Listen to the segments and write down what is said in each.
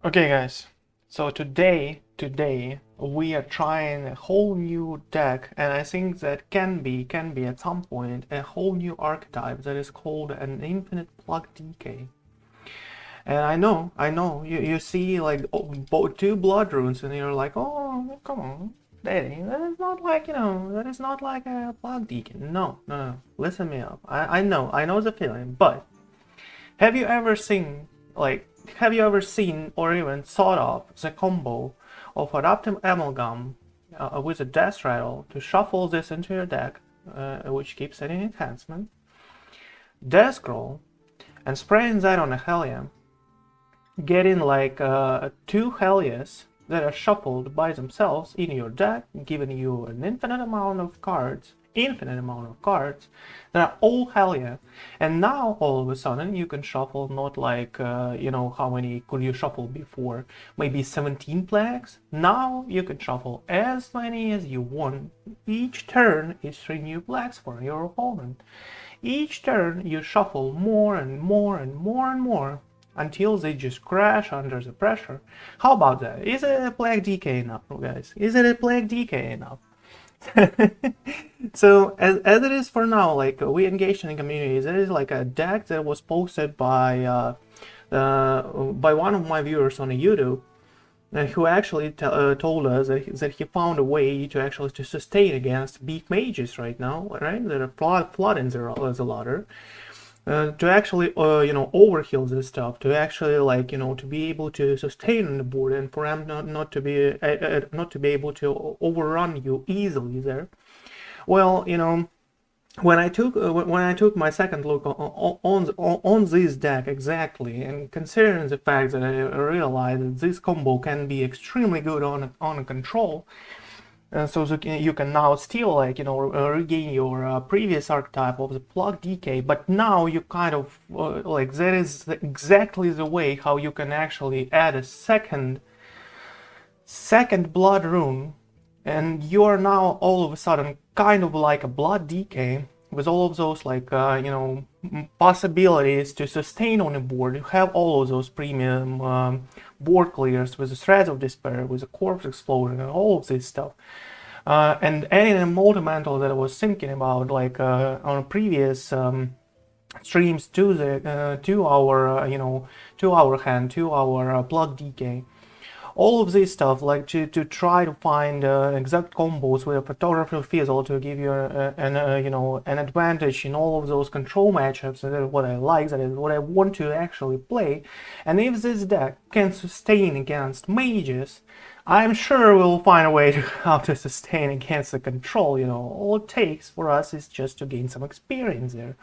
Okay guys, so today we are trying a whole new deck, and I think that can be at some point a whole new archetype that is called an infinite plug DK. And I know you see like two blood runes and you're like, oh come on, Daddy, that is not like, that is not like a plug DK. No, listen me up. I know the feeling, but have you ever seen, like, have you ever seen or even thought of the combo of Adaptive Amalgam with a Death Rattle to shuffle this into your deck, which keeps any enhancement, Death Scroll, and spraying that on a Helya, getting like two Helyas that are shuffled by themselves in your deck, giving you an infinite amount of cards that are all Helya, and now all of a sudden you can shuffle not like how many could you shuffle before, maybe 17 plagues. Now you can shuffle as many as you want. Each turn is 3 new plagues for your opponent. Each turn you shuffle more and more and more and more until they just crash under the pressure. How about that? Is it a plague DK enough, guys? Is it a plague DK enough? So as it is for now, like we engaged in the community, there is like a deck that was posted by one of my viewers on YouTube, who actually told us that he found a way to actually to sustain against beak mages right now, right? That are flooding the ladder. To actually overkill this stuff, to actually to be able to sustain on the board, and for them not to be able to overrun you easily there. Well, when I took my second look on this deck exactly, and considering the fact that I realized that this combo can be extremely good on control, so you can now still regain your previous archetype of the plug DK, but now you kind of that is exactly the way how you can actually add a second blood rune, and you are now all of a sudden kind of like a blood DK with all of those possibilities to sustain on the board. You have all of those premium board clears with the Threads of Despair, with the Corpse Explosion, and all of this stuff. And adding a multi-mantle that I was thinking about, like on previous streams to our hand, to our plug DK. All of this stuff, like to try to find exact combos with a photography fizzle to give you an advantage in all of those control matchups. That is what I like. That is what I want to actually play. And if this deck can sustain against mages, I'm sure we'll find a way to how to sustain against the control. All it takes for us is just to gain some experience there.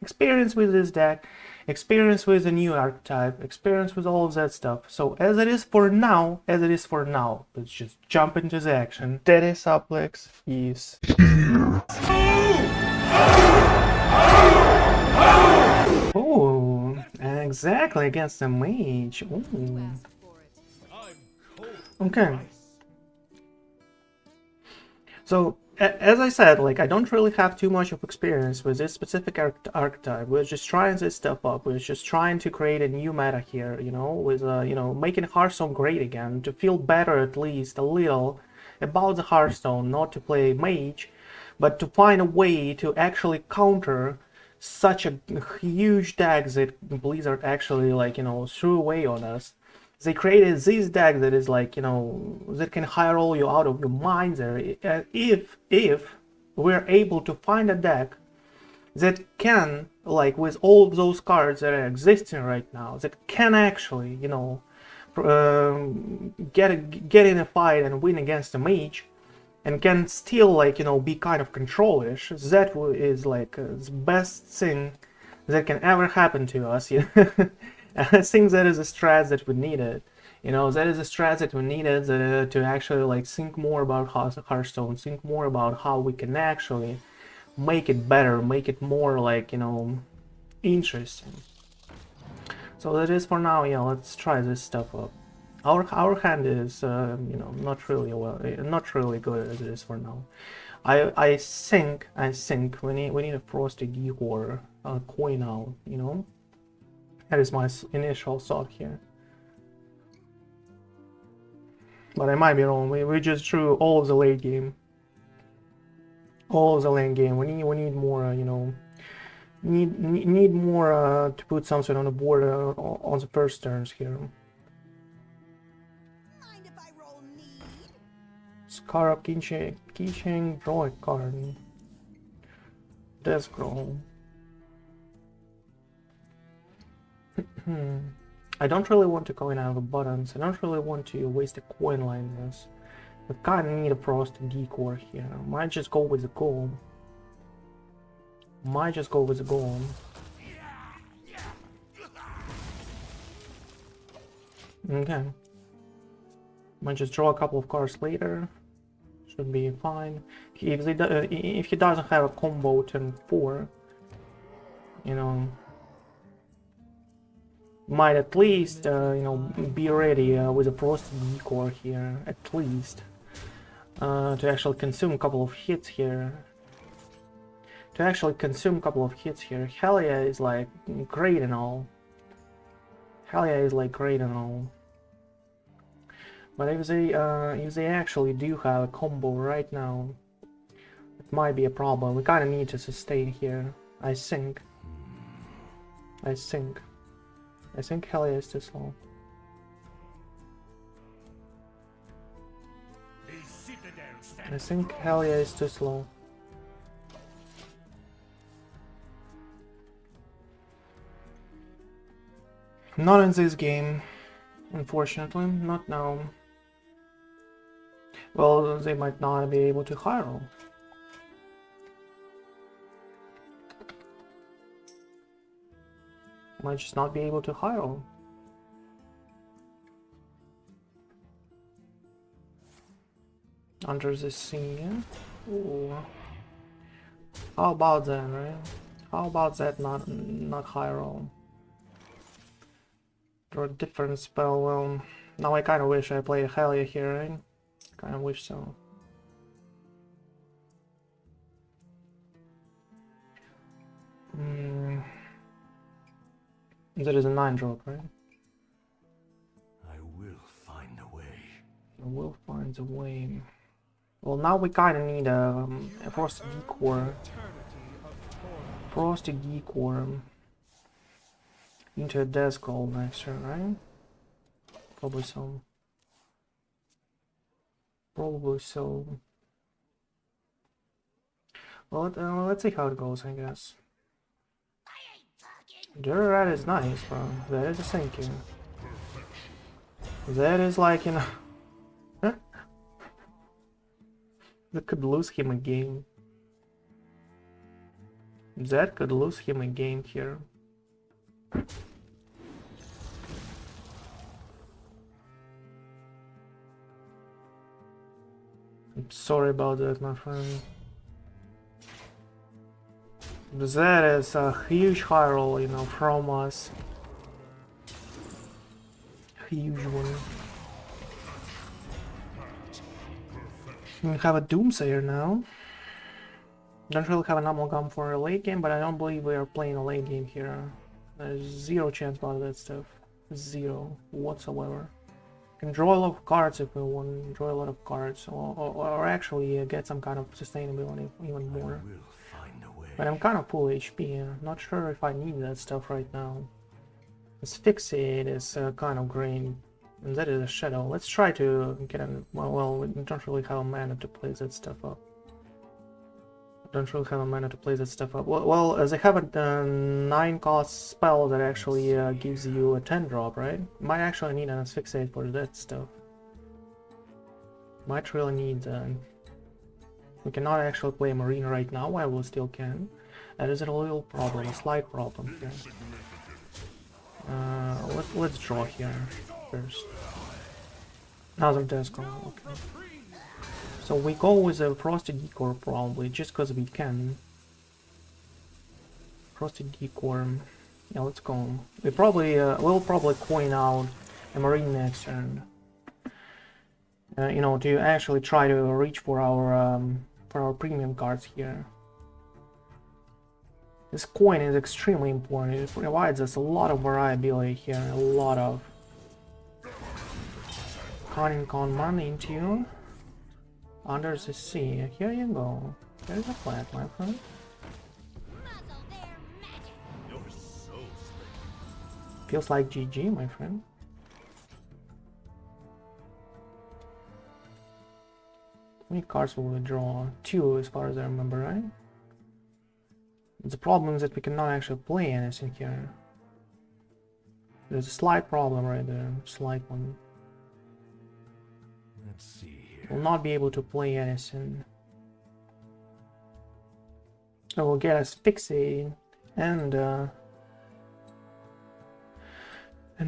Experience with this deck, experience with the new archetype, experience with all of that stuff. So as it is for now, let's just jump into the action. Daddy Suplex is here. Oh, exactly, against the mage. Ooh. Okay. So, as I said, like, I don't really have too much of experience with this specific archetype. We're just trying this stuff up. We're just trying to create a new meta here, with, making Hearthstone great again, to feel better at least a little about the Hearthstone, not to play mage, but to find a way to actually counter such a huge deck that Blizzard actually, threw away on us. They created this deck that is that can roll you out of your mind there. If we're able to find a deck that can, with all of those cards that are existing right now, that can actually get in a fight and win against a mage, and can still be kind of control-ish, that is the best thing that can ever happen to us. I think that is a strat that we needed. That is a strat that we needed to actually think more about Hearthstone, think more about how we can actually make it better, make it more interesting. So that is for now. Yeah, let's try this stuff up. Our hand is not really good as it is for now. I think we need a Frosted Igor coin out. That is my initial thought here. But I might be wrong. We just drew all of the late game. All of the late game. We need more, you know, need more to put something on the board on the first turns here. Mind if I roll need? Scar up keychain, draw a card. Desk roll. I don't really want to coin out of buttons. I don't really want to waste a coin like this. We kinda need a frost decor here. Might just go with the gold. Might just go with the gold. Okay. Might just draw a couple of cards later. Should be fine. If he doesn't have a combo turn 4, you know, might at least you know, be ready with a frost decor here, at least to actually consume a couple of hits here. Helya is like great and all. But if they actually do have a combo right now, it might be a problem. We kind of need to sustain here. I think Helya is too slow. I think Helya is too slow. Not in this game, unfortunately. Not now. Well, they might not be able to high roll. Might just not be able to high roll. Under the scene. Ooh. How about that, right? How about that not high roll? Draw a different spell. Well, now I kinda wish I played Helya here, right? Kinda wish so. That is a 9-drop, right? I will find a way. I will find a way. Well, now we kinda need a frosted decor. Frosted decor into a desk roll next turn, right? Probably so. Well, let's see how it goes, I guess. That is nice, bro. That is a thank you. That is like, you know... That could lose him a game. That could lose him a game here. I'm sorry about that, my friend. That is a huge high roll, you know, from us. Huge one. We have a Doomsayer now. Don't really have an amalgam for a late game, but I don't believe we are playing a late game here. There's zero chance about that stuff. Zero whatsoever. Can draw a lot of cards if we want. Draw a lot of cards, or actually get some kind of sustainability even more. But I'm kind of full HP. Not sure if I need that stuff right now. This Fixate is kind of green, and that is a shadow. Let's try to get an. Well, we don't really have a mana to play that stuff up. Well, they have a 9-cost spell that actually gives you a 10-drop, right? Might actually need an Asphyxiate for that stuff. Might really need that. We cannot actually play Marine right now, while we still can. That is a little problem, a slight problem here. Let's draw here first. Another desk roll, okay. So we go with a Frosted Decor probably, just because we can. Frosted Decor. Yeah, let's go. We probably will probably coin out a Marine next turn. You know, to actually try to reach for our premium cards here. This coin is extremely important. It provides us a lot of variability here, a lot of. Cunning con money into you. Under the sea. Here you go. There's a flag, my friend. Muzzle their magic. You're so slick. Feels like GG, my friend. How many cards will we draw? 2 as far as I remember, right? The problem is that we cannot actually play anything here. There's a slight problem right there. Slight one. Let's see here. We'll not be able to play anything. So we'll get us fixated and the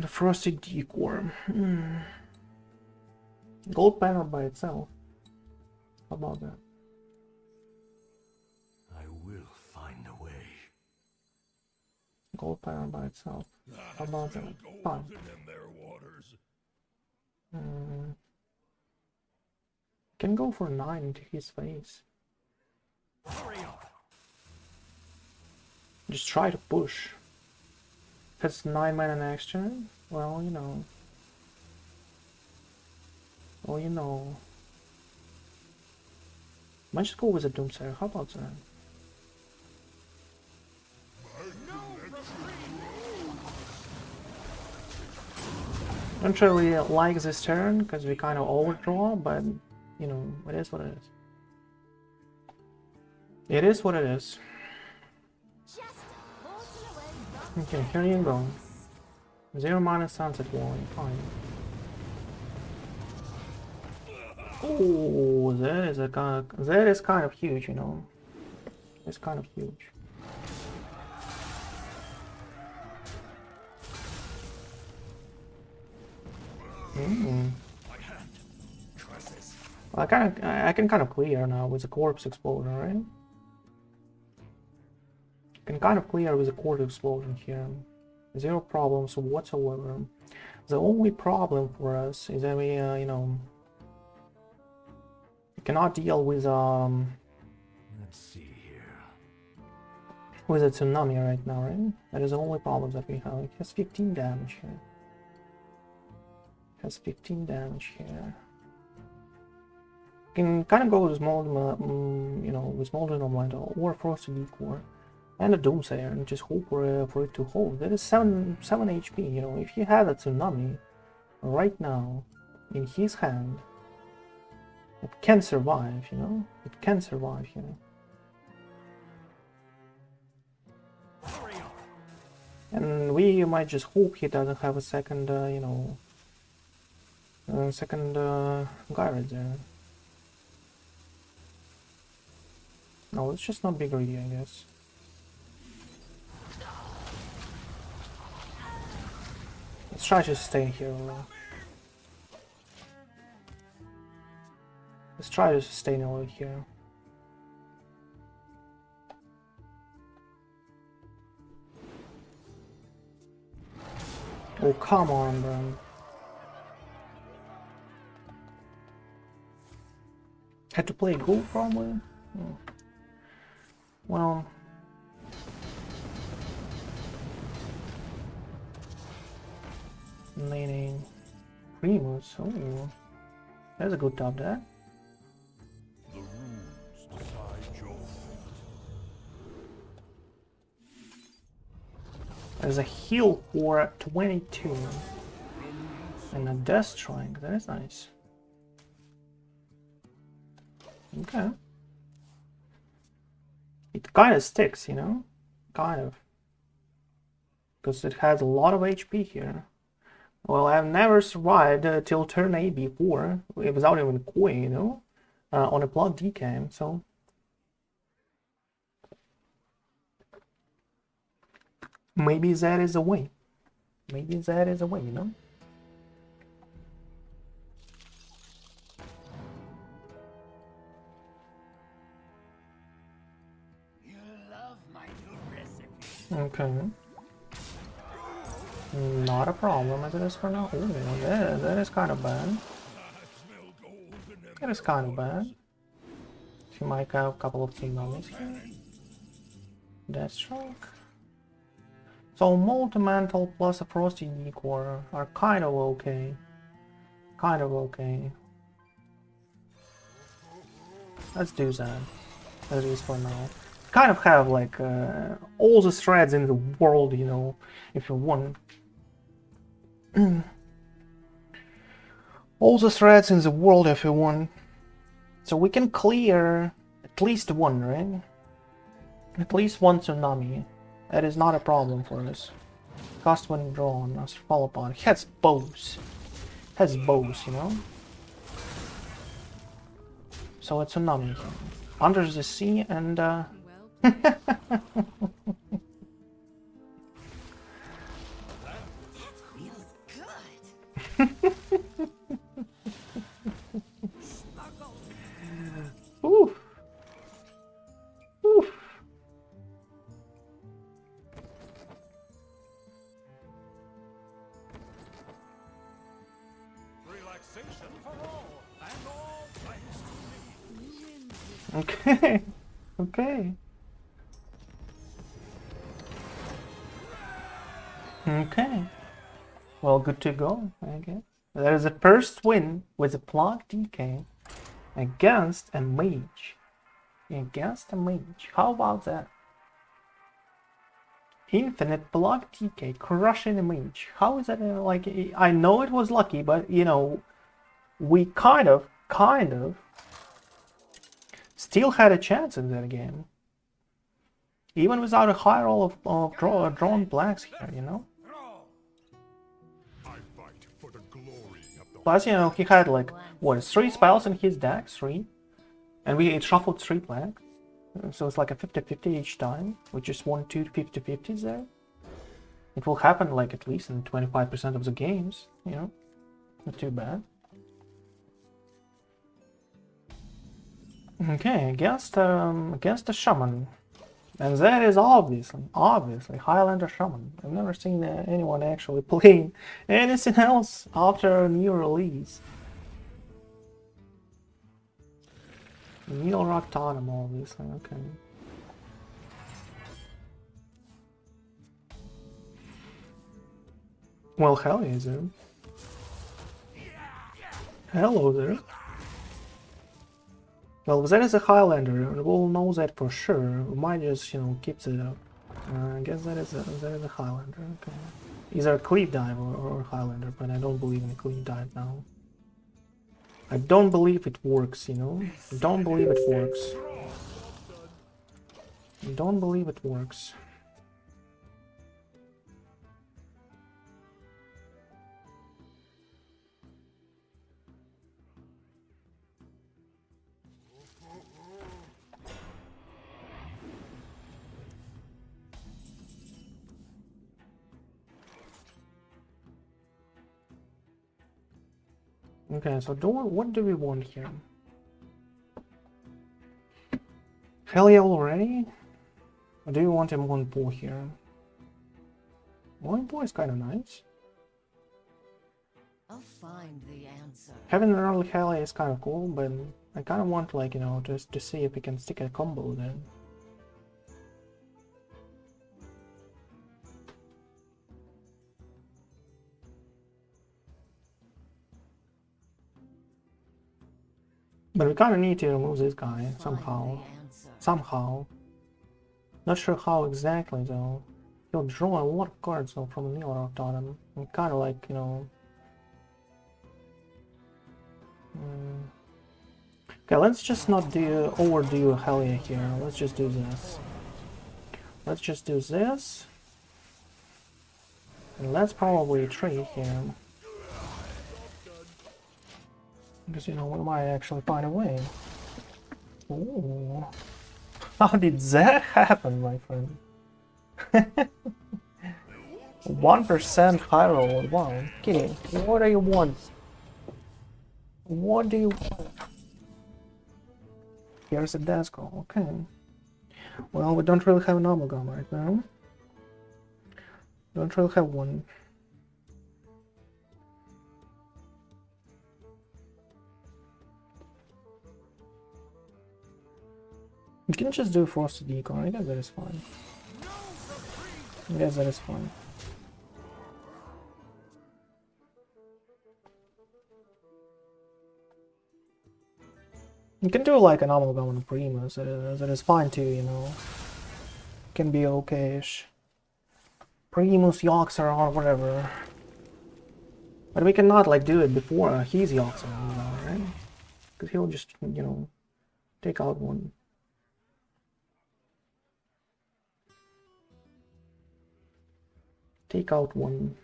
frosted decor. Gold panel by itself. How about that? I will find a way. Gold panel by itself. How about that? Fine. Can go for 9 into his face. Hurry up. Just try to push. If it's 9 mana next turn, well, you know. Well, you know. Might just go with a Doomsayer. How about that? Don't really like this turn because we kind of overdraw, but you know, it is what it is. It is what it is. Just a portal away from Okay, here you go. 0 mana Sunset Wall, fine. Oh, that is kind of huge, you know. It's kind of huge. I can kind of clear now with the corpse explosion, right? Can kind of clear with the corpse explosion here. 0 problems whatsoever. The only problem for us is that we, you know, cannot deal with Let's see here. with a tsunami right now, right? That is the only problem that we have. It has 15 damage here. Has 15 damage here. Can kind of go with Molten, you know, with Molten Elemental or Frosted Decor and a Doomsayer and just hope for it to hold. That is 7 HP. You know, if he had a tsunami right now in his hand, it can survive. You know, it can survive here. Hurry up. And we might just hope he doesn't have a second, you know, second guy right there. No, let's just not be greedy, I guess. Let's try to stay here. Let's try to sustain over here. Oh, come on, bro. Had to play gold, probably? Hmm. Well... Laning Primus, oh, that's a good top deck. The runes decide your fate. There's a heal for 22 and a death strike, that is nice. Okay. It kind of sticks, you know? Kind of. Because it has a lot of HP here. Well, I've never survived till turn 8 before, without even Koi, you know? On a plot decam, so... Maybe that is a way. Maybe that is a way, you know? You love my new recipe. Okay. Not a problem as it is for now. Ooh, that is kind of bad. That is kind of bad. She might have a couple of tsunamis here. Deathstroke. So Molten Mantle plus a Frosty Decor are kind of okay. kind of okay. Let's do that. At least for now. Kind of have like all the threads in the world, you know, if you want. All the threads in the world if you want. So we can clear at least one, right? At least one tsunami. That is not a problem for us. Cost when drawn, as fall upon. Has bows. Has bows, you know? So a tsunami here. Under the sea and Feels good. oof. Oof. Relaxation for all, and all thanks to me. Okay. Okay. Okay. Well, good to go, I guess. There is a first win with a block DK against a mage. Against a mage. How about that? Infinite block DK crushing a mage. How is that like? I know it was lucky, but you know, we kind of still had a chance in that game. Even without a high roll of drawn blacks here, you know? I fight for the glory of the Plus, you know, he had like, what, 3 spells in his deck? 3? And we shuffled 3 black. So it's like a 50-50 each time. We just won 2 50-50s there. It will happen like at least in 25% of the games, you know? Not too bad. Okay, against the shaman, and that is obviously Highlander shaman. I've never seen anyone actually playing anything else after a new release. Neil Rock Totem, obviously. Okay. Well, Helya is there. Hello there. Well, that is a Highlander, we'll know that for sure. We might just, you know, keep that up. I guess that is a Highlander, okay. Either a Cleave Dive or Highlander, but I don't believe in a Cleave Dive now. I don't believe it works, you know? I don't believe it works. I don't believe it works. Okay, so what do we want here? Helya already? Or do you want him 1-4 here? 1-4 is kind of nice. I'll find the answer. Having an early Helya is kind of cool, but I kind of want, like, you know, just to see if we can stick a combo there. But we kind of need to remove this guy somehow. Somehow. Not sure how exactly though. He'll draw a lot of cards though from the Neil Totem. I'm kind of like, you know. Okay, let's just not overdo Helya here. Let's just do this. Let's just do this. And let's probably trade here. Because, you know, we might actually find a way. Ooh. How did that happen, my friend? 1% high roll. Wow. Okay, what do you want? What do you want? Here's a Dasco. Okay. Well, we don't really have an amalgam right now. Don't really have one. You can just do Frosted Decor. I guess that is fine. I guess that is fine. You can do like an amalgam on Primus, that is fine too, you know. Can be okay-ish. Primus yawks around, whatever. But we cannot like do it before he's yawks around, you know, right? Because he'll just, you know, take out one. Take out one.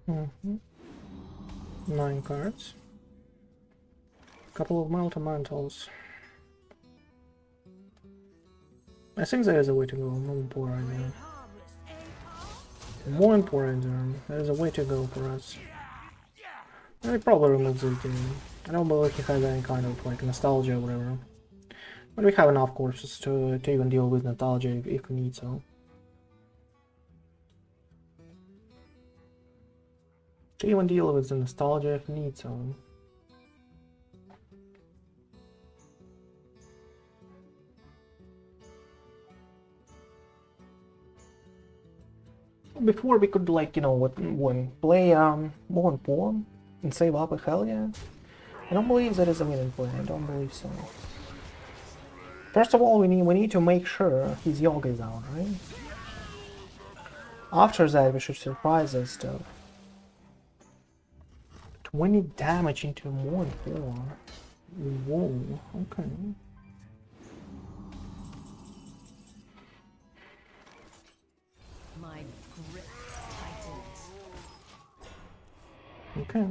Mm-hmm. 9 cards. Couple of multi-mantles. I think there is a way to go. More important. More important. There is a way to go for us. And he probably removes it. I don't believe he has any kind of like nostalgia or whatever. But we have enough courses to even deal with nostalgia if we need so. To even deal with the nostalgia if we need so. Before we could like, you know, when play more form and save up a Helya. I don't believe that is a winning play. I don't believe so. First of all, we need to make sure his yoga is out, right? After that, we should surprise that stuff. 20 damage into more than 4. Whoa, okay. My grip tightens. Okay.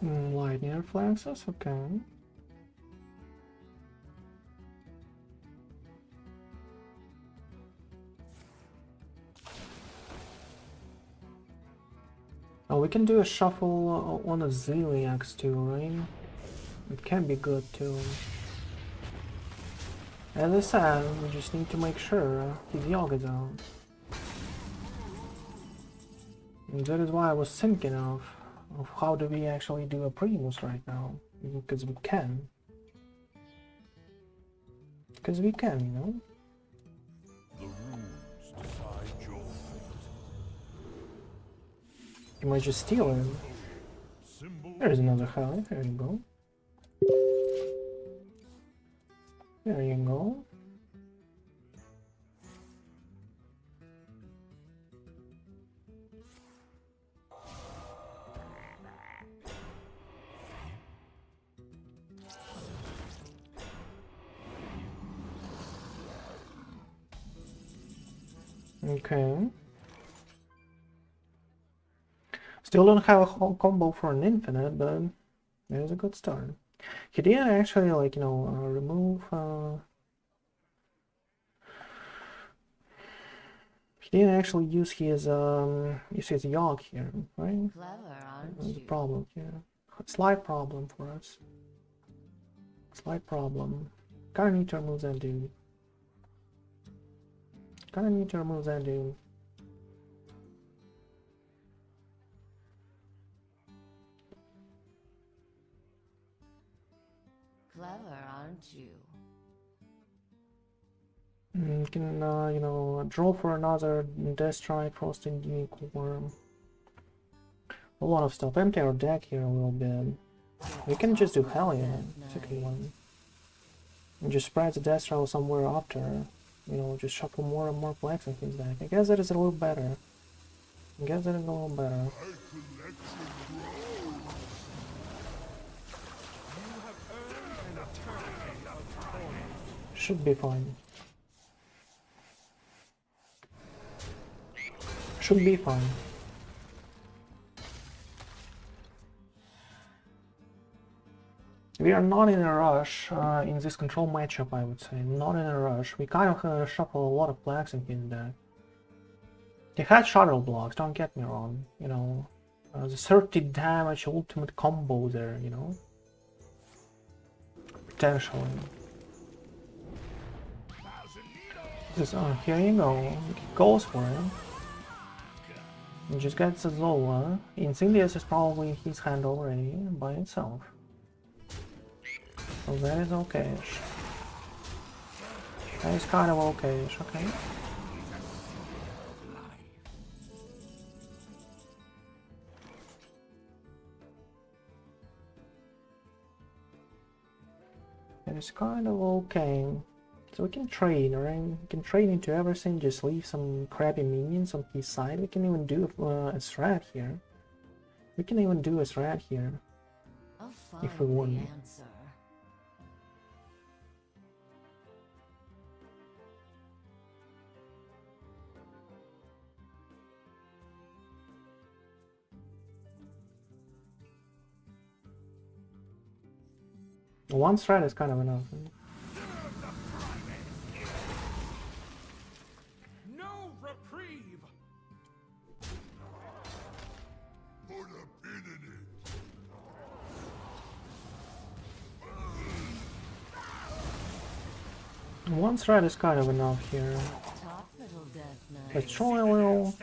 Lightning reflexes, okay. Oh, we can do a shuffle on a Zilliax too, right? It can be good too. As I said, we just need to make sure his yoga is out. And that is why I was thinking of how do we actually do a Primus right now. Because we can. Because we can, you know? The rules decide your fate. You might just steal him. Symbol There's another Helya, there you go. There you go. Okay. Still don't have a whole combo for an infinite, but there's a good start. He didn't actually, like, you know, remove. He didn't actually use his yog here, right? Clever, aren't There's a you? problem here. Slight problem for us. Slight problem. Kinda need to remove that dude. Kinda need to remove that dude. Clever, aren't you? Can, you know, draw for another Death Strike, Frosting Unicorn. A lot of stuff. Empty our deck here a little bit. We can just do Helya, second one. And just spread the Death Strike somewhere after. You know, just shuffle more and more flags in his deck. I guess that is a little better. I guess that is a little better. Should be fine. Should be fine. We are not in a rush in this control matchup, I would say. Not in a rush. We kind of shuffle a lot of flags in his deck. He had shuttle blocks, don't get me wrong, you know. The 30 damage ultimate combo there, you know? Potentially. Just, here you go. He goes for it. He just gets a Zola. Incendius is probably in his hand already by itself. So that is okay. That is kind of okay, okay. That is kind of okay. So we can trade, right? We can trade into everything, just leave some crappy minions on his side. We can even do a strat here. We can even do a strat here. If we want. Answer. One strat is kind of enough. No reprieve. Put a pin in it. One strat is kind of enough here. Top little death knight. Let's try a little.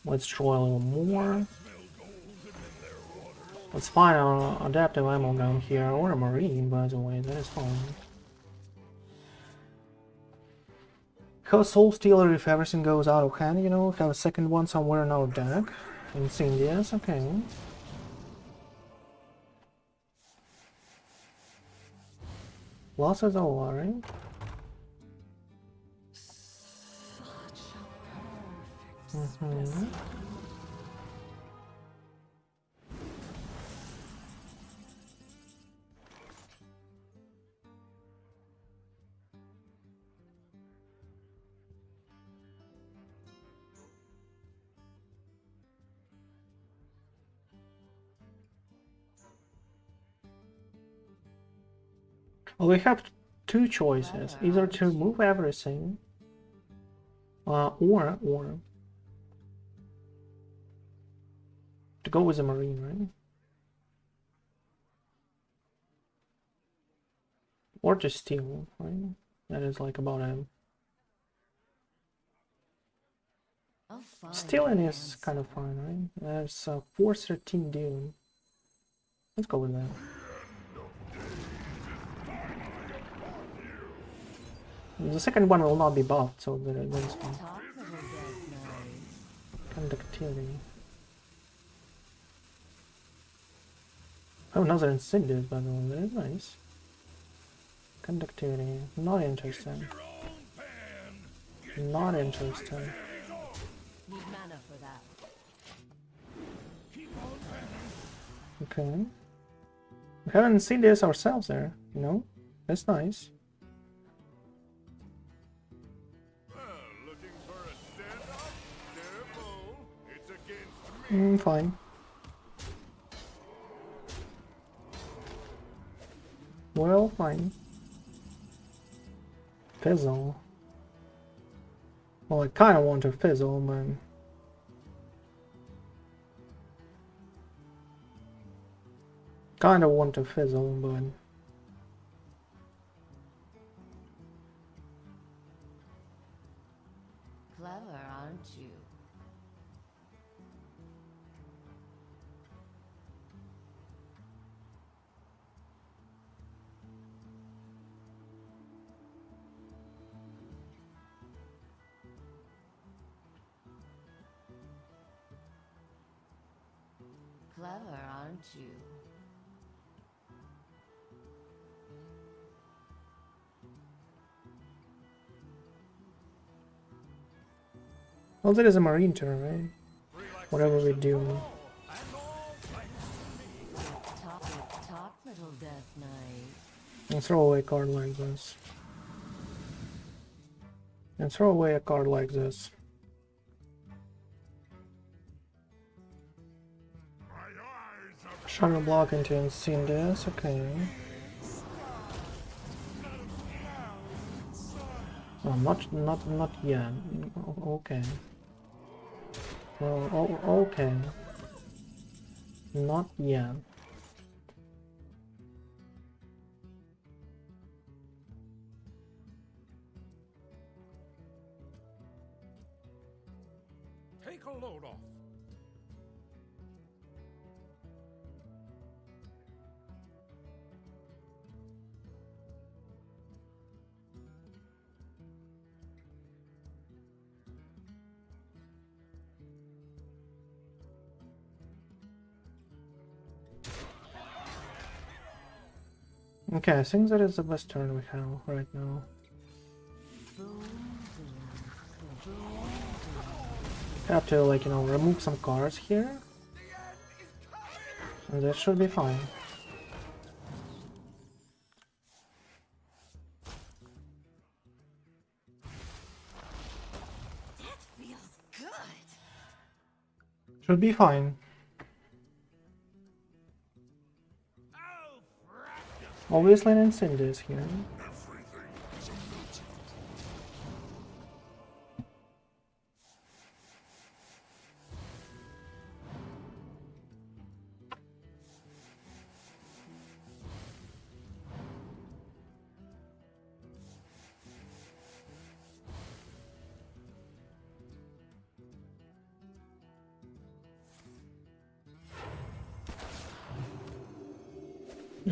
Let's try a little more. Let's find an adaptive ammo gun here, or a marine, by the way, that is fine. Have a soul stealer if everything goes out of hand, you know, have a second one somewhere in our deck. Incendius, okay. Losses all, right? Mm-hmm. Well, we have two choices: either to remove everything, or to go with a marine, right? Or to steal, right? That is like about him. Stealing is kind of fine, right? There's a 413 deal. Let's go with that. The second one will not be buffed, so that's fine. Conductivity. Oh, another Incendius, by the way. That is nice. Conductivity. Not interesting. Not interesting. Need mana for that. Okay. We haven't seen this ourselves there, you know? That's nice. Looking for a stand-up? Careful. It's against me. Fine. Well, fine. Fizzle. Well, I kind of want to fizzle, man. Kind of want to fizzle, but... Clever, aren't you? Clever, aren't you? Well, that is a marine turn, right? Whatever we do. Top little death knight. And throw away a card like this. And throw away a card like this. Shadow block into Incendius, okay. Oh, not yet. Okay. Well, okay. Not yet. Take a load off. Okay, I think that is the best turn we have right now. Have to, like, you know, remove some cards here. And that should be fine. That feels good. Should be fine. Oh, practice. Obviously, I didn't send this here.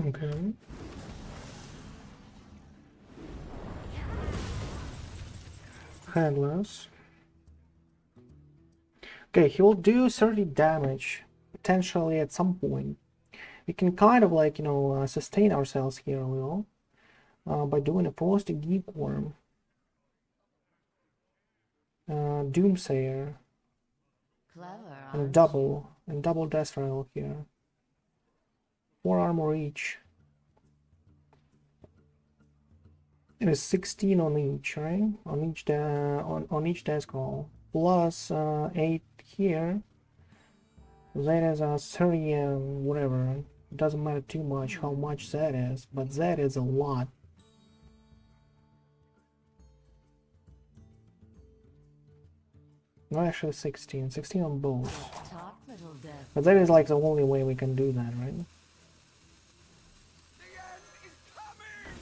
Okay. Headless. Okay, he will do 30 damage, potentially at some point. We can kind of, like, you know, sustain ourselves here a little by doing a Frosty Geek Worm. Doomsayer. Clever, And aren't double Death Rattle here. 4 armor each. It is 16 on each, right? On each desk roll. Plus 8 here. That is a 30 whatever. It doesn't matter too much how much that is, but that is a lot. No, actually 16. 16 on both. you? Top little death. But that is like the only way we can do that, right? The end is coming.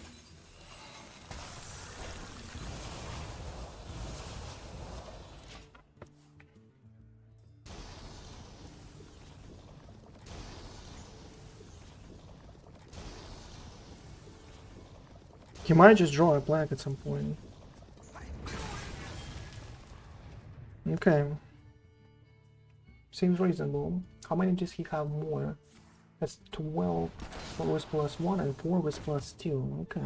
He might just draw a black at some point. Okay. Seems reasonable. How many does he have more? That's 12 with plus 1 and 4 with plus 2. Okay.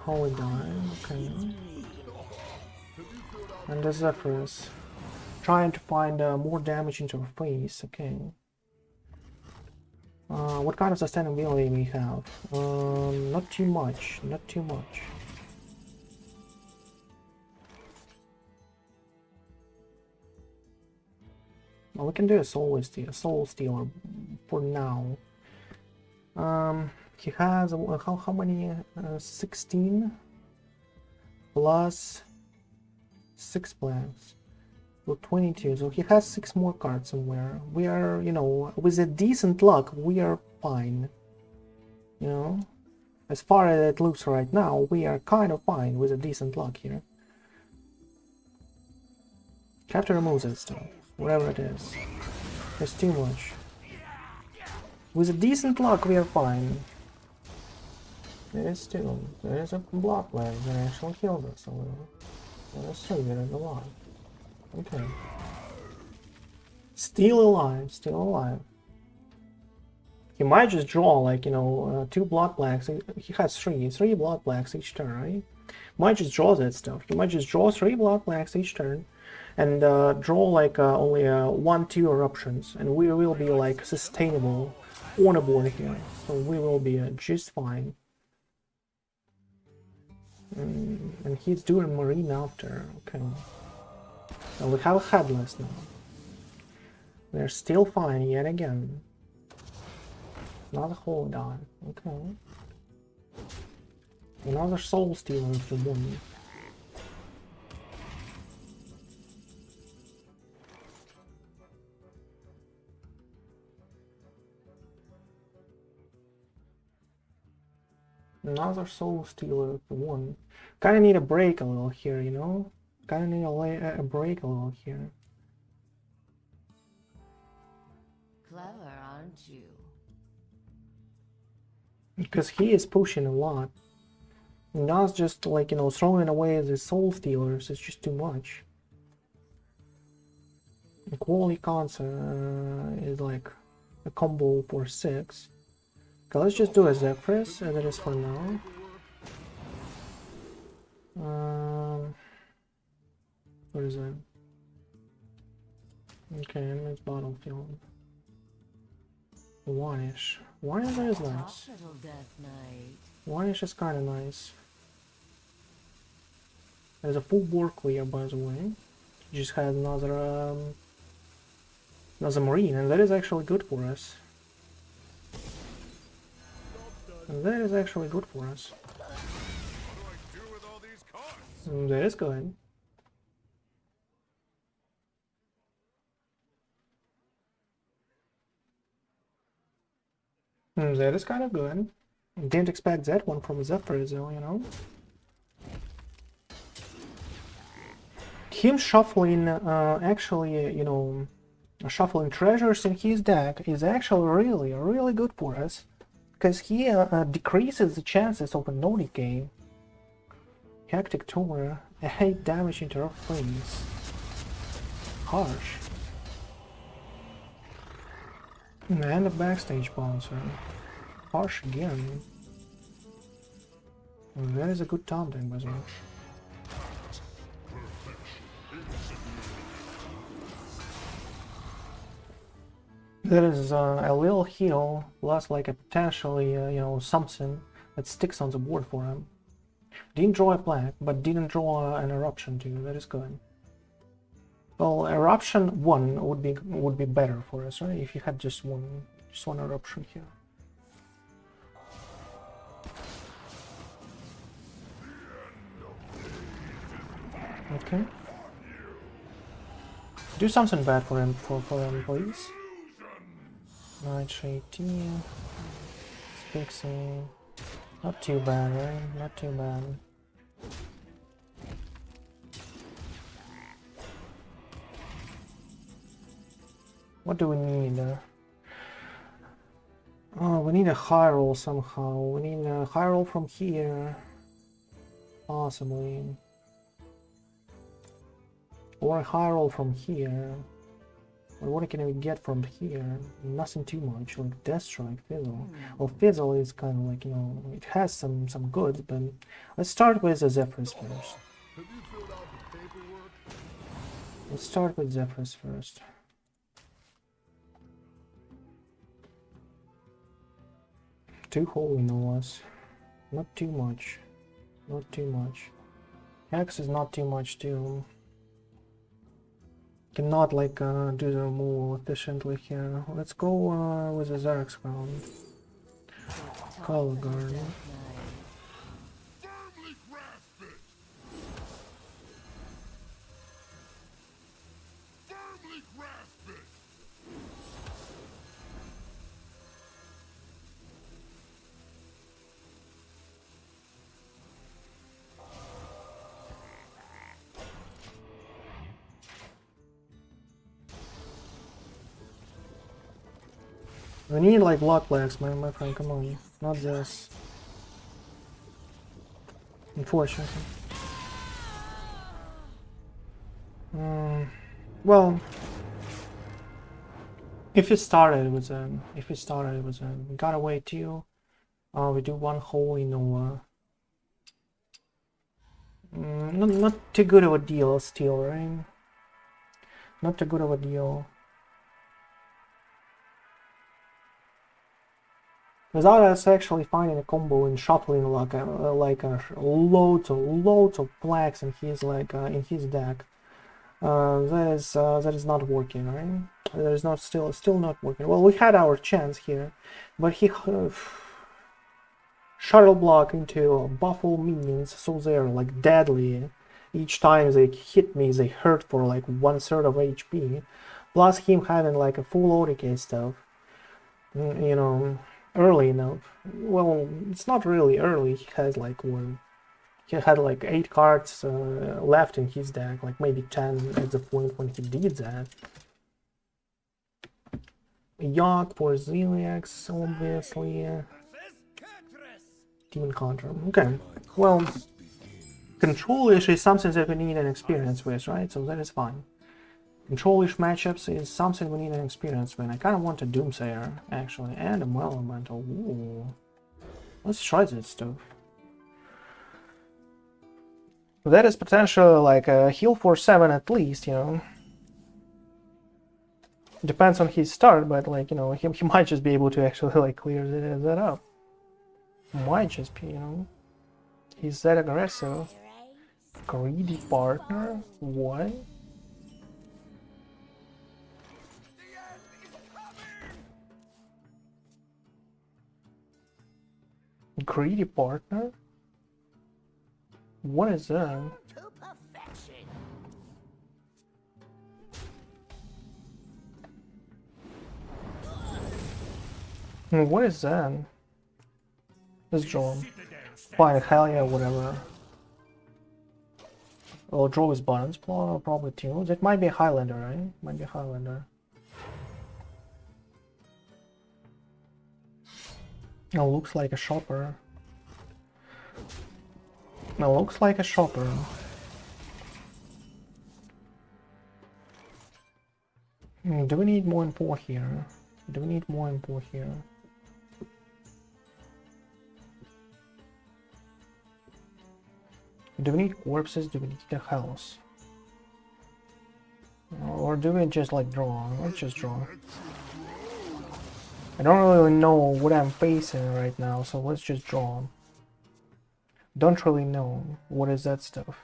Holy die. Okay. And the Zephyrus. Trying to find more damage into her face. Okay. What kind of sustainability we have? Not too much. Not too much. Well, we can do a soul stealer for now. He has how many? 16 plus 6 blanks. So 22. So he has 6 more cards somewhere. We are, you know, with a decent luck, we are fine. You know, as far as it looks right now, we are kind of fine with a decent luck here. Chapter removes that stuff, whatever it is. It's too much. With a decent luck, we are fine. There is a block flag that actually killed us a little. Let's see, there is a lot. Okay. Still alive, still alive. He might just draw, like, you know, 2 blood blacks. He has 3 blood blacks each turn, right? Might just draw that stuff. He might just draw 3 blood blacks each turn and draw like only 1-2 eruptions, and we will be like sustainable on a board here. So we will be just fine. And he's doing marine after. Okay. So we have a headless now. We're still fine yet again. Another hold on. Okay. Another soul stealer if you want. Another Soul Stealer for 1. Kinda need a break a little here, you know? Kinda need a break a little here. Clever, aren't you? Because he is pushing a lot. Not just like, you know, throwing away the Soul Stealers is just too much. The quality cons is like a combo for 6. Okay, let's just do a Zephyrus as it is for now. What is that? Okay, enemy's battlefield. One-ish. One-ish is nice. Hospital Death Knight. One-ish is kinda nice. There's a full board clear, by the way. Just had another marine, and that is actually good for us. And that is actually good for us. What do I do with all these cards? And that is good. And that is kind of good. Didn't expect that one from Zephyr, though, you know. Him shuffling, actually, you know, shuffling treasures in his deck is actually really good for us. Because he decreases the chances of a no decay. Hectic Tumor, 8 damage into rough flames. Harsh. And a backstage bouncer. Harsh again. And that is a good taunting, by the way. There is a little heal, plus like a potentially, you know, something that sticks on the board for him. Didn't draw a black, but didn't draw an eruption too. That is good. Well, eruption 1 would be better for us, right? If you had just one eruption here. Okay. Do something bad for him, please. Night 18. Fixing. Not too bad, right? Not too bad. What do we need? Oh, we need a high roll somehow. We need a high roll from here. Possibly. Or a high roll from here. But what can we get from here? Nothing too much, like Death Strike, Fizzle. Well, Fizzle is kind of like, you know, it has some goods, but let's start with the Zephyrus first. Have you filled out the paperwork? Let's start with Zephyrus first. Too holy, no less. Not too much. Not too much. Hex is not too much too. Cannot like do the removal efficiently here. Let's go with the Zilliax crown. Color guard. Firmly grasp it! Firmly grasp it! We need like block flags, my friend, come on. Not this. Unfortunately. Well, if it started with we gotta wait till we do one holy Nova. Not too good of a deal still, right? Not too good of a deal. Without us actually finding a combo and shuffling like loads of flags in his in his deck, that is not working, right? That is not still not working. Well, we had our chance here, but he shuttle block into buffalo minions, so they're like deadly. Each time they hit me, they hurt for like 1/3 of HP. Plus him having like a full OTK stuff, you know. early enough. Well, it's not really early. He has like one. He had like 8 cards left in his deck, like maybe 10 at the point when he did that. Yak for Zilliax, obviously. Demon Counter. Okay. Well, control-ish is something that we need an experience with, right? So that is fine. Control-ish matchups is something we need an experience with. I kind of want a Doomsayer, actually, and a Elemental. Ooh. Let's try this stuff. That is potentially like a heal for 7 at least, you know. Depends on his start, but like, you know, he might just be able to actually like clear that up. Might just be, you know. He's that aggressive. Greedy partner? What? Greedy partner? What is that? To perfection. What is that? Let's draw him. Fine, Helya, whatever. I'll draw his buttons, probably tunes. It might be a Highlander, right? Might be a Highlander. Now looks like a shopper. Now looks like a shopper. Do we need more info here? Do we need more info here? Do we need corpses? Do we need a house? Or do we just like draw? Let's just draw. I don't really know what I'm facing right now, so let's just draw. Don't really know what is that stuff.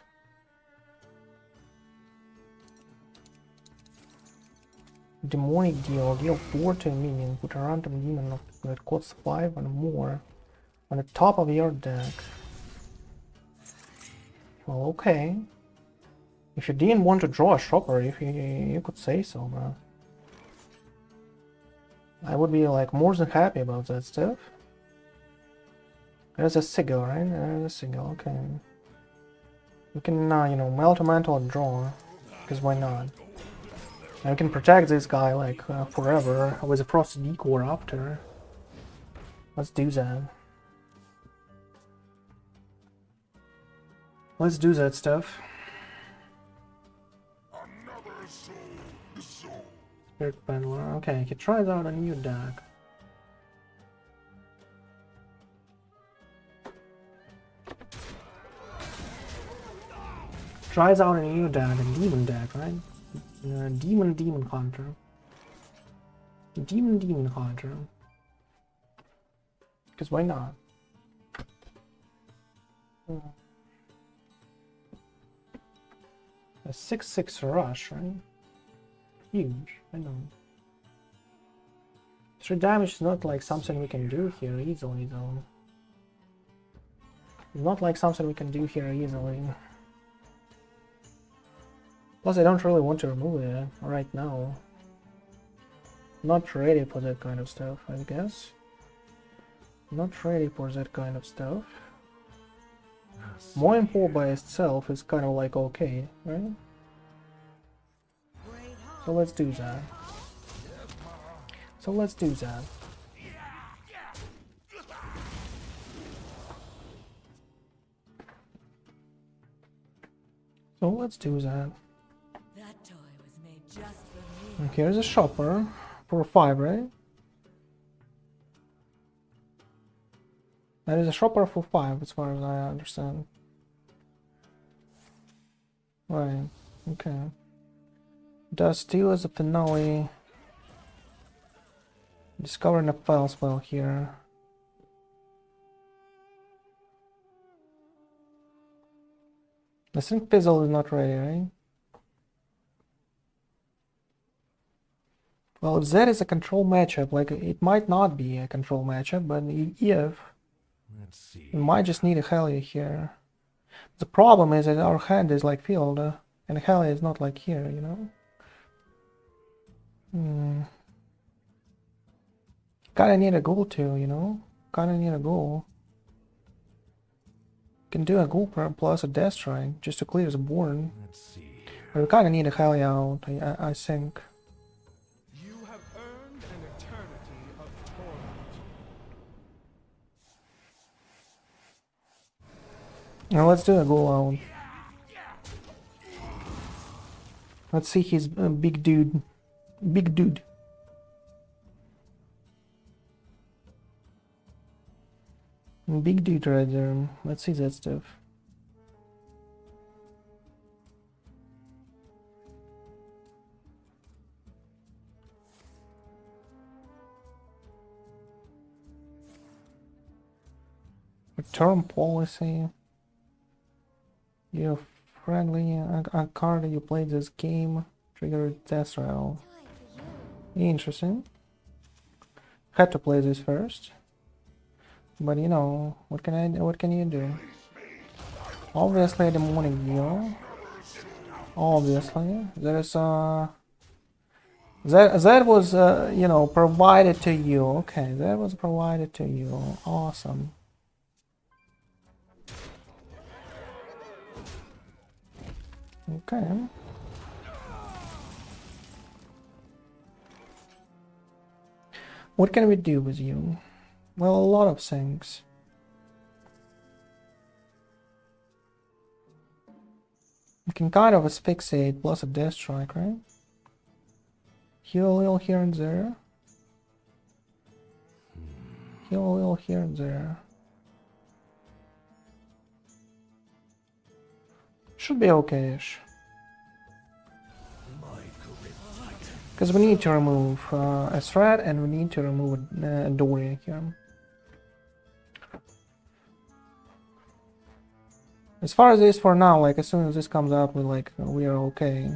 Demonic deal 4 to a minion, put a random demon that costs 5 and more on the top of your deck. Well, okay. If you didn't want to draw a shopper, if you could say so, but I would be like more than happy about that stuff. There's a sigil, right? There's a sigil, okay. We can, you know, melt a mantle and draw, because why not? And we can protect this guy like forever with a Frost Decor after. Let's do that. Let's do that stuff. Spirit Pendler. Okay, he tries out a new deck. Tries out a new deck, a demon deck, right? Demon hunter. Demon hunter. Because why not? A 6/6 rush, right? Huge, I know. 3 damage is not like something we can do here easily, though. Not like something we can do here easily. Plus, I don't really want to remove it right now. Not ready for that kind of stuff, I guess. Not ready for that kind of stuff. Moinpo by itself is kind of like okay, right? So let's do that. So let's do that. So let's do that. That toy was made just for me. And here's a shopper for 5, right? That is a shopper for 5, as far as I understand. Right, okay. Does steal as a finale. Discovering a file spell here. I think Fizzle is not ready, right? Well, if that is a control matchup, like it might not be a control matchup, but if Let's see. we might just need a Helya here. The problem is that our hand is like filled, and Helya is not like here, you know? Kinda need a goal too, you know? Kinda need a goal. Can do a goal plus a death strike just to clear the board. Let's see. But we kinda need a Helya out, I think. You have earned an eternity of torment. Now let's do a goal out. Let's see his big dude. Big dude. Big dude right there. Let's see that stuff. Return policy. You're friendly. A card you played this game. Trigger death roll. Interesting. Had to play this first. But you know, what can you do? Obviously the morning deal. Obviously. There's that was you know, provided to you. Okay, that was provided to you. Awesome. Okay. What can we do with you? Well, a lot of things. We can kind of asphyxiate plus a death strike, right? Heal a little here and there. Heal a little here and there. Should be okay-ish. Because we need to remove a threat and we need to remove a Doria here. As far as this for now, like as soon as this comes up, we are okay.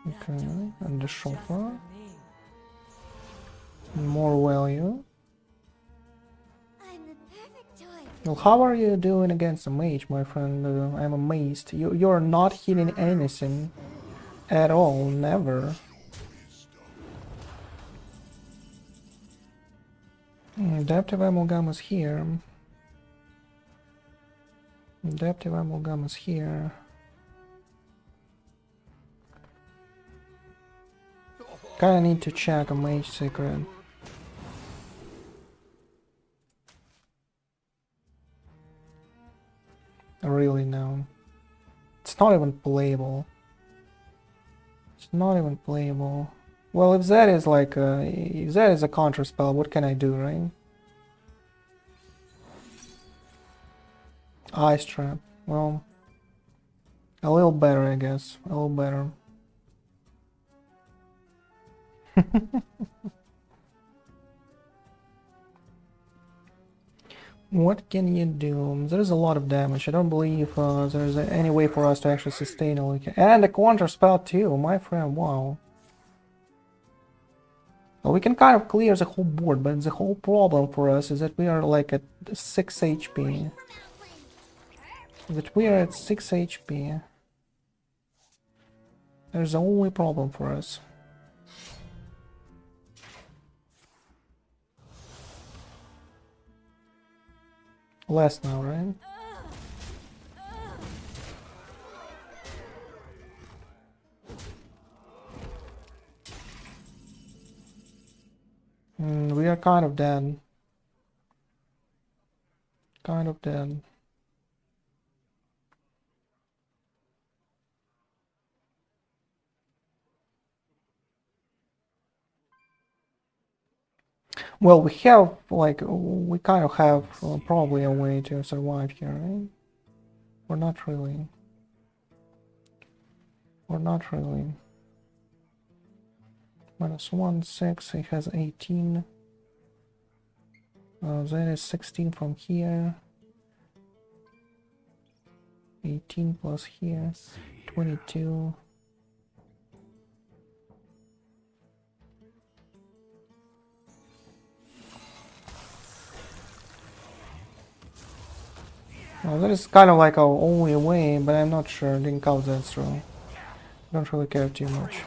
Okay, and the chauffeur. More value. Well, how are you doing against a mage, my friend? I'm amazed. You're not hitting anything at all, never. Adaptive amalgam is here. Adaptive amalgam is here. Kinda need to check a mage secret. Really now. It's not even playable. It's not even playable. Well, if that is like if that is a counter spell, what can I do, right? Ice trap. Well, a little better, I guess. A little better. What can you do? There is a lot of damage. I don't believe there is any way for us to actually sustain it. And a counter spell too, my friend. Wow. Well, we can kind of clear the whole board, but the whole problem for us is that we are like at 6 HP. That we are at 6 HP. There's the only problem for us. Less now, right? We are kind of dead. Kind of dead. Well, we have, like, we kind of have probably a way to survive here, right? Or not really. Or not really. -1, 6, he has 18. That is 16 from here. 18 plus here. 22. Well, that is kind of like our only way, but I'm not sure. I didn't count that through. Don't really care too much.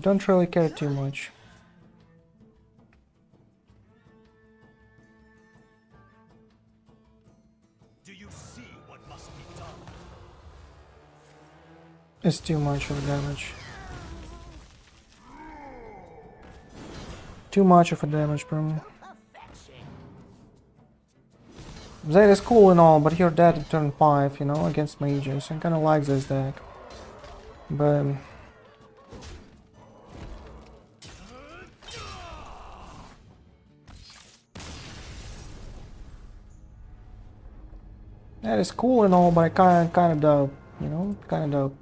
Don't really care too much. Do you see what must be done? It's too much of damage. Too much of a damage, bro. That is cool and all, but you're dead at turn 5, you know, against mages. I kinda like this deck. But... that is cool and all, but I kinda dope, you know? Kinda dope.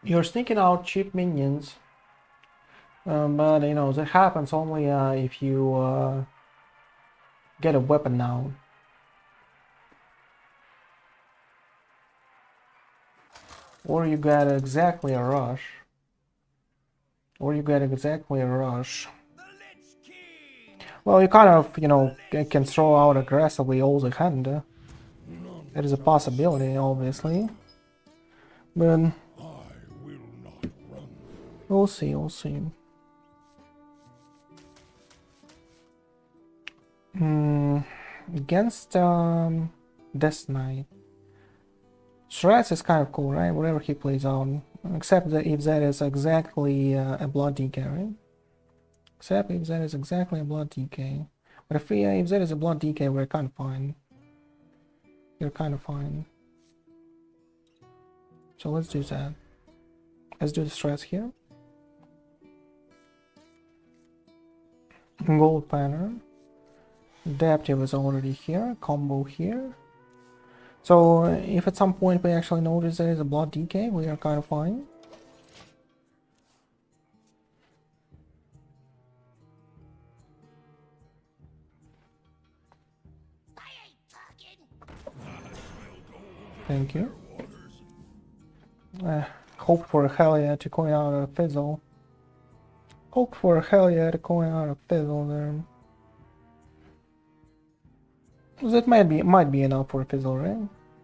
You're sneaking out cheap minions. But you know, that happens only if you get a weapon now. Or you get exactly a rush. Or you get exactly a rush. Well, you kind of, you know, can throw out aggressively all the hand. That is a possibility, obviously. But we'll see, we'll see. Against Death Knight. Shreds is kind of cool, right? Whatever he plays on. Except that if that is exactly a blood DK, right? Except if that is exactly a blood DK. But if that is a blood DK, we're kind of fine. You're kind of fine. So let's do that. Let's do the stress here. Gold banner. Adaptive is already here. Combo here. So if at some point we actually notice there is a blood DK, we are kind of fine. Thank you. Hope for a Helya to coin out a fizzle. Hope for a Helya to coin out a fizzle there. That might be enough for a fizzle, right?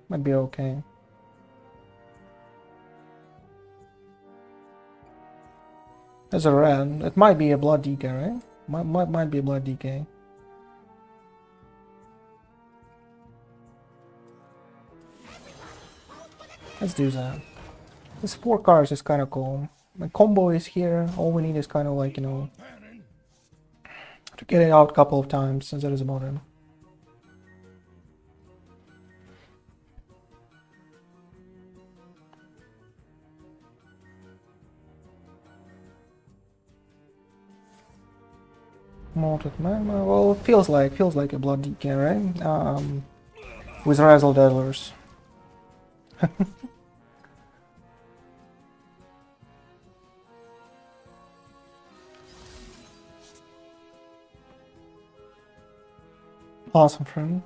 Might be okay. There's a red. It might be a blood DK, right? Might be a blood DK. Let's do that. This 4 cards is kind of cool. My combo is here. All we need is kind of like, you know, to get it out a couple of times, since that is about it. Molted magma. Well, it feels like a blood DK, right? With Razzle Dazzlers. Awesome, friend.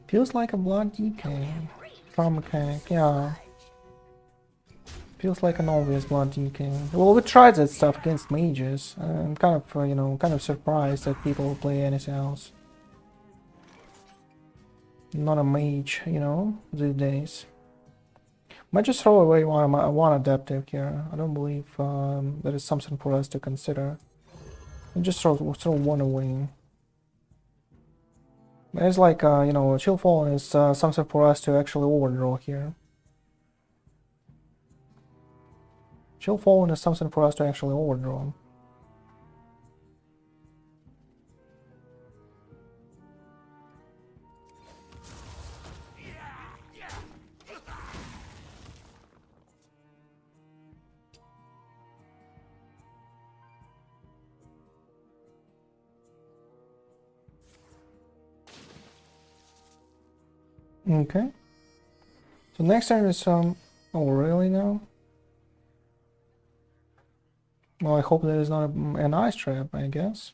Feels like a blood DK. Farm mechanic, yeah. Feels like an obvious blood DK. Well, we tried that stuff against mages. I'm kind of, you know, kind of surprised that people play anything else. Not a mage, you know, these days. Might just throw away one adaptive here. I don't believe that is something for us to consider. And just throw one away. It's like, you know, Chill Fallen is something for us to actually overdraw here. Chill Fallen is something for us to actually overdraw. Okay. So next turn is oh really now? Well, I hope that is not an ice trap, I guess.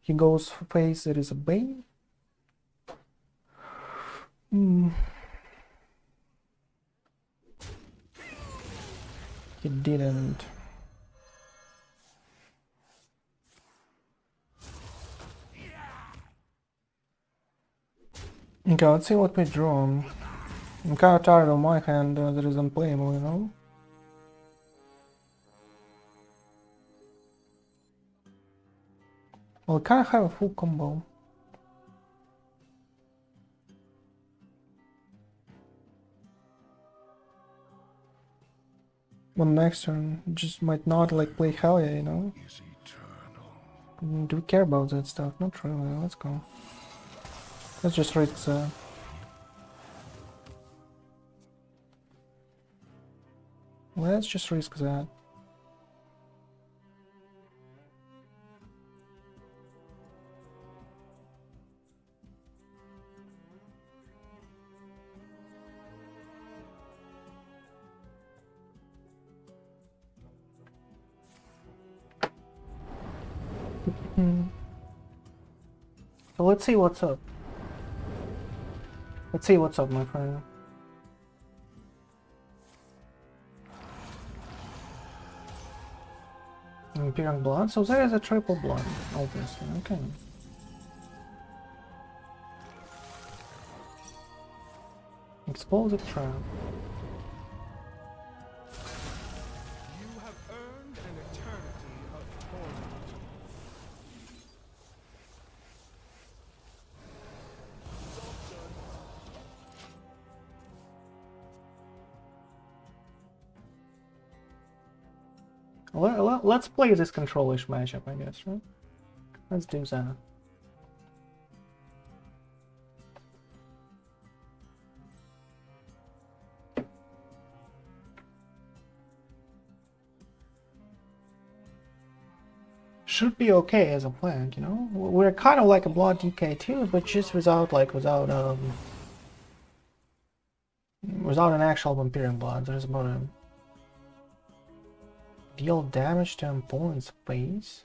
He goes for face, it is a bait. He didn't. Okay, let's see what we draw. I'm kinda tired of my hand that is unplayable, you know? Well, I kinda have a full combo. Well, next turn, just might not like play Helya, you know? Do we care about that stuff? Not really, let's go. Let's just risk that. Let's just risk that. So let's see what's up. Let's see what's up, my friend. Imperial blood, so there is a triple blood, obviously, okay. Explosive trap. You have earned an eternity of torment. Let's play this control-ish matchup, I guess, right? Let's do that. Should be okay as a flank, you know? We're kind of like a blood DK too, but just without an actual Vampiric blood. There's about a deal damage to opponent's face.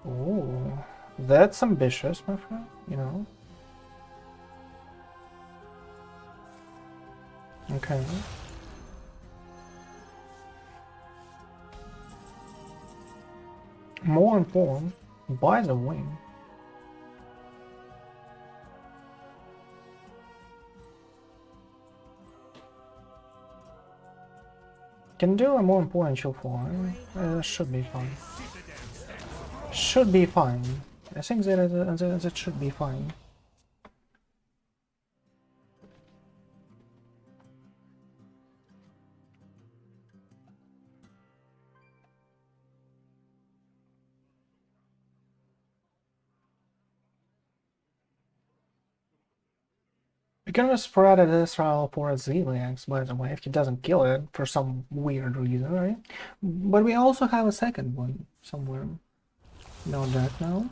Oh, that's ambitious, my friend, you know? Okay. More informed, buys a wing. Can do a more important chill for should be fine. Should be fine. I think that should be fine. We can just spread this route for a Zilliax, by the way, if he doesn't kill it for some weird reason, right? But we also have a second one somewhere. Know that now.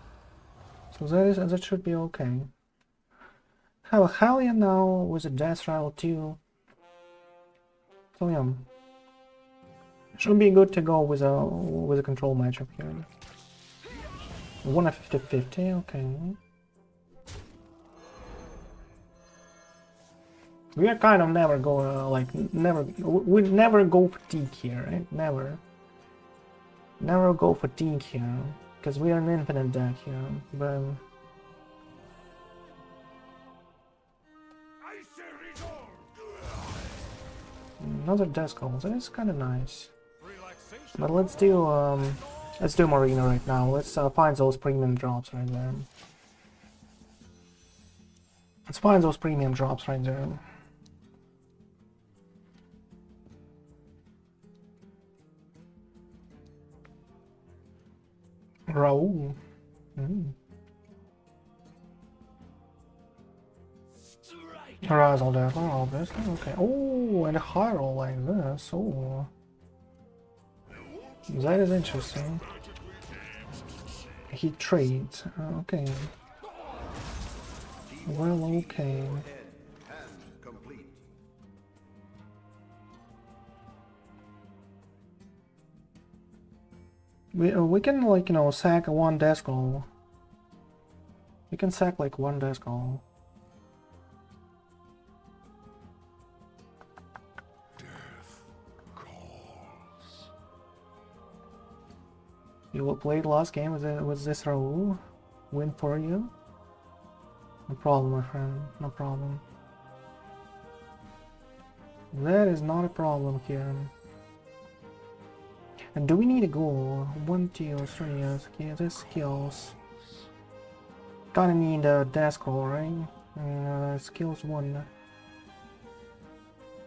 So that should be okay. Have a Helya now with a death rattle too. So yeah. Should be good to go with a control matchup here. 150-50, okay. We are kind of never go we never go fatigue here, right? Never go fatigue here, because we are an infinite deck here. But another death call, that is kind of nice. But let's do Marina right now. Let's find those premium drops right there. Let's find those premium drops right there. Raoul. Arousal death, obviously. Okay. Oh, and a high roll like this. Oh. That is interesting. He trades. Okay. Well, okay. We can, like, you know, sack one death roll You can sack like one desk roll. You will play the last game with this Raul. Win for you. No problem, my friend. No problem. That is not a problem here. And do we need a goal? 1, 2, 3, okay, this skills. Kinda need a desk roll, right? Skills 1.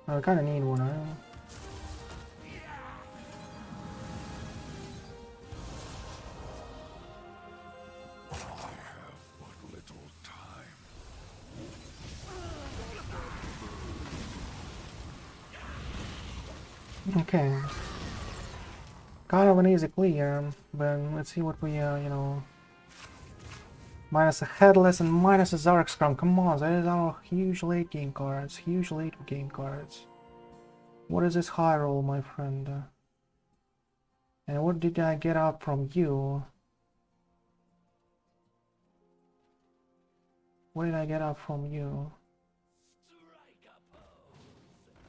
I kinda need one, right? Okay. Kind of an easy clear, but let's see what we, you know... Minus a Headless and minus a Zarek Scrum. Come on, that is our huge late game cards. Huge late game cards. What is this high roll, my friend? And what did I get up from you? What did I get up from you?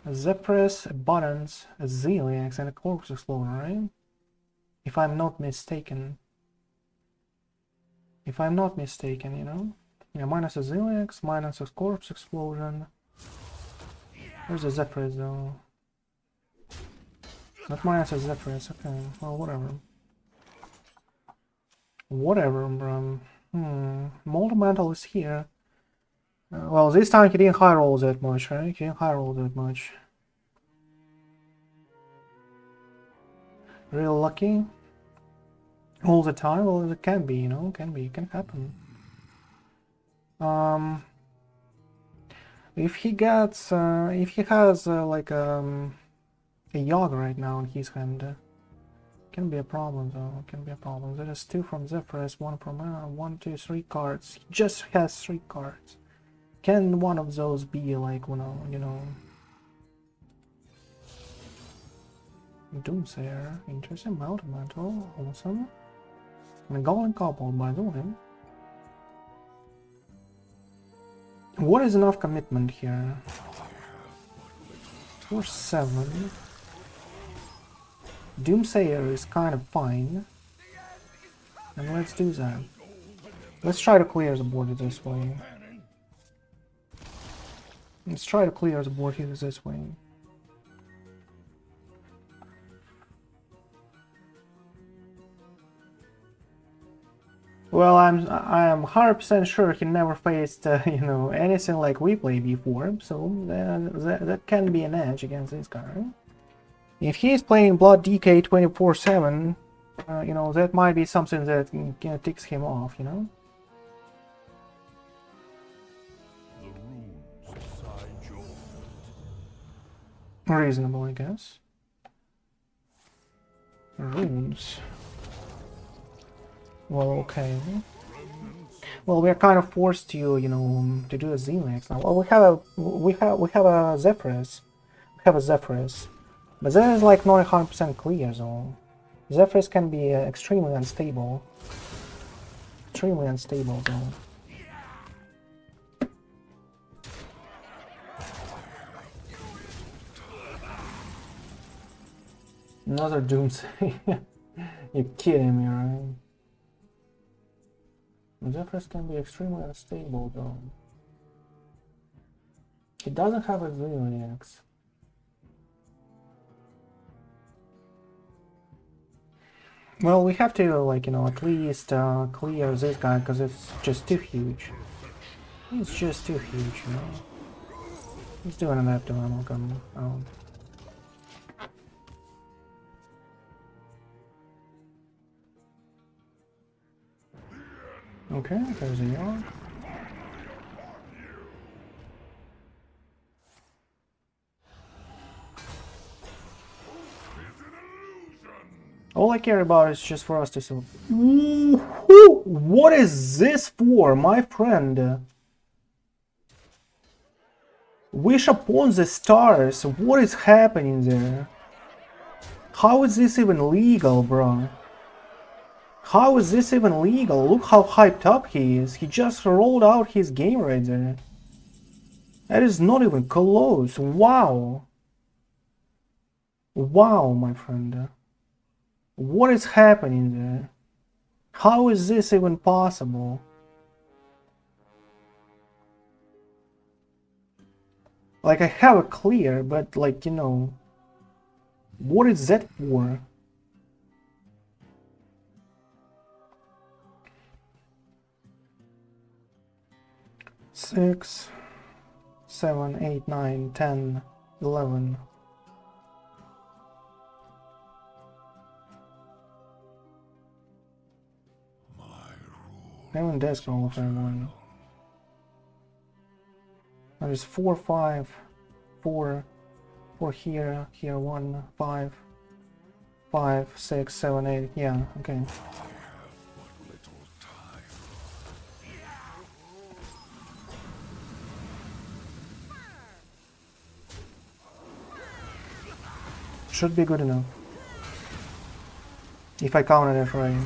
A Zephyrus, a Buttons, a Zilliax, and a Corpse Explorer, right? If I'm not mistaken. If I'm not mistaken, you know? Yeah, minus a Zilliax, minus a Corpse Explosion. Where's the Zephyrus though? Not minus a Zephyrus, okay, well, whatever. Whatever, bro. Molten Mantle is here. Well, this time he didn't high roll that much, right? He didn't high roll that much. Real lucky? All the time? Well, it can be, you know, can happen. If he gets, if he has like a Yogg right now in his hand, can be a problem though. Can be a problem. There is 2 from Zephyrus, 1 from 1, 2, 3 cards. He just has 3 cards. Can one of those be like, you know? Doomsayer, interesting. Mountain Mantle, awesome. And a Golden Couple, by the way. What is enough commitment here? 4-7. Doomsayer is kind of fine. And let's do that. Let's try to clear the board this way. Let's try to clear the board here this way. Well, I am 100% sure he never faced, you know, anything like we played before, so that can be an edge against this guy. If he's playing Blood DK 24/7, you know, that might be something that ticks him off, you know. Reasonable, I guess. Runes. Well, okay. Well, we're kind of forced to, you know, to do a Zilliax now. Well, we have a Zephyrus. We have a Zephyrus, but that is like not 100% clear though. Zephyrus can be extremely unstable. Extremely unstable though. Another Doomsday. You're kidding me, right? Zephyrus can be extremely unstable though. He doesn't have a Zilliax. Well, we have to, like, you know, at least clear this guy because it's just too huge. He's just too huge, you know. He's doing an abdominal gun. Okay, there's a Yogg. All I care about is just for us to see. What is this for, my friend? Wish upon the stars. What is happening there? How is this even legal, bro? How is this even legal? Look how hyped up he is. He just rolled out his game right there. That is not even close. Wow. Wow, my friend. What is happening there? How is this even possible? Like, I have a clear, but like, you know, what is that for? Six, 7, 8, 9, 10, 11. Even desk roll if I want. There's 4, 5, 4, 4 here, here 1, 5, 5, 6, 7, 8. Yeah, okay. Should be good enough. If I counted it right.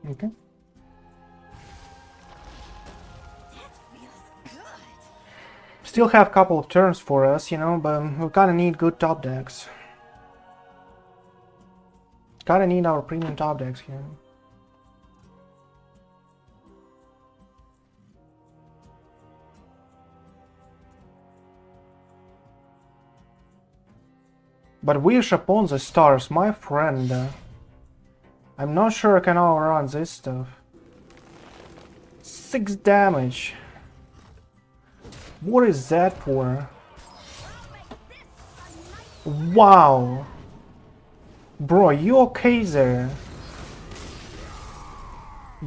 Okay. Still have a couple of turns for us, you know, but we kinda need good top decks. Kinda need our premium top decks here. But wish upon the stars, my friend. I'm not sure I can outrun this stuff. 6 damage. What is that for? Wow. Bro, you okay there?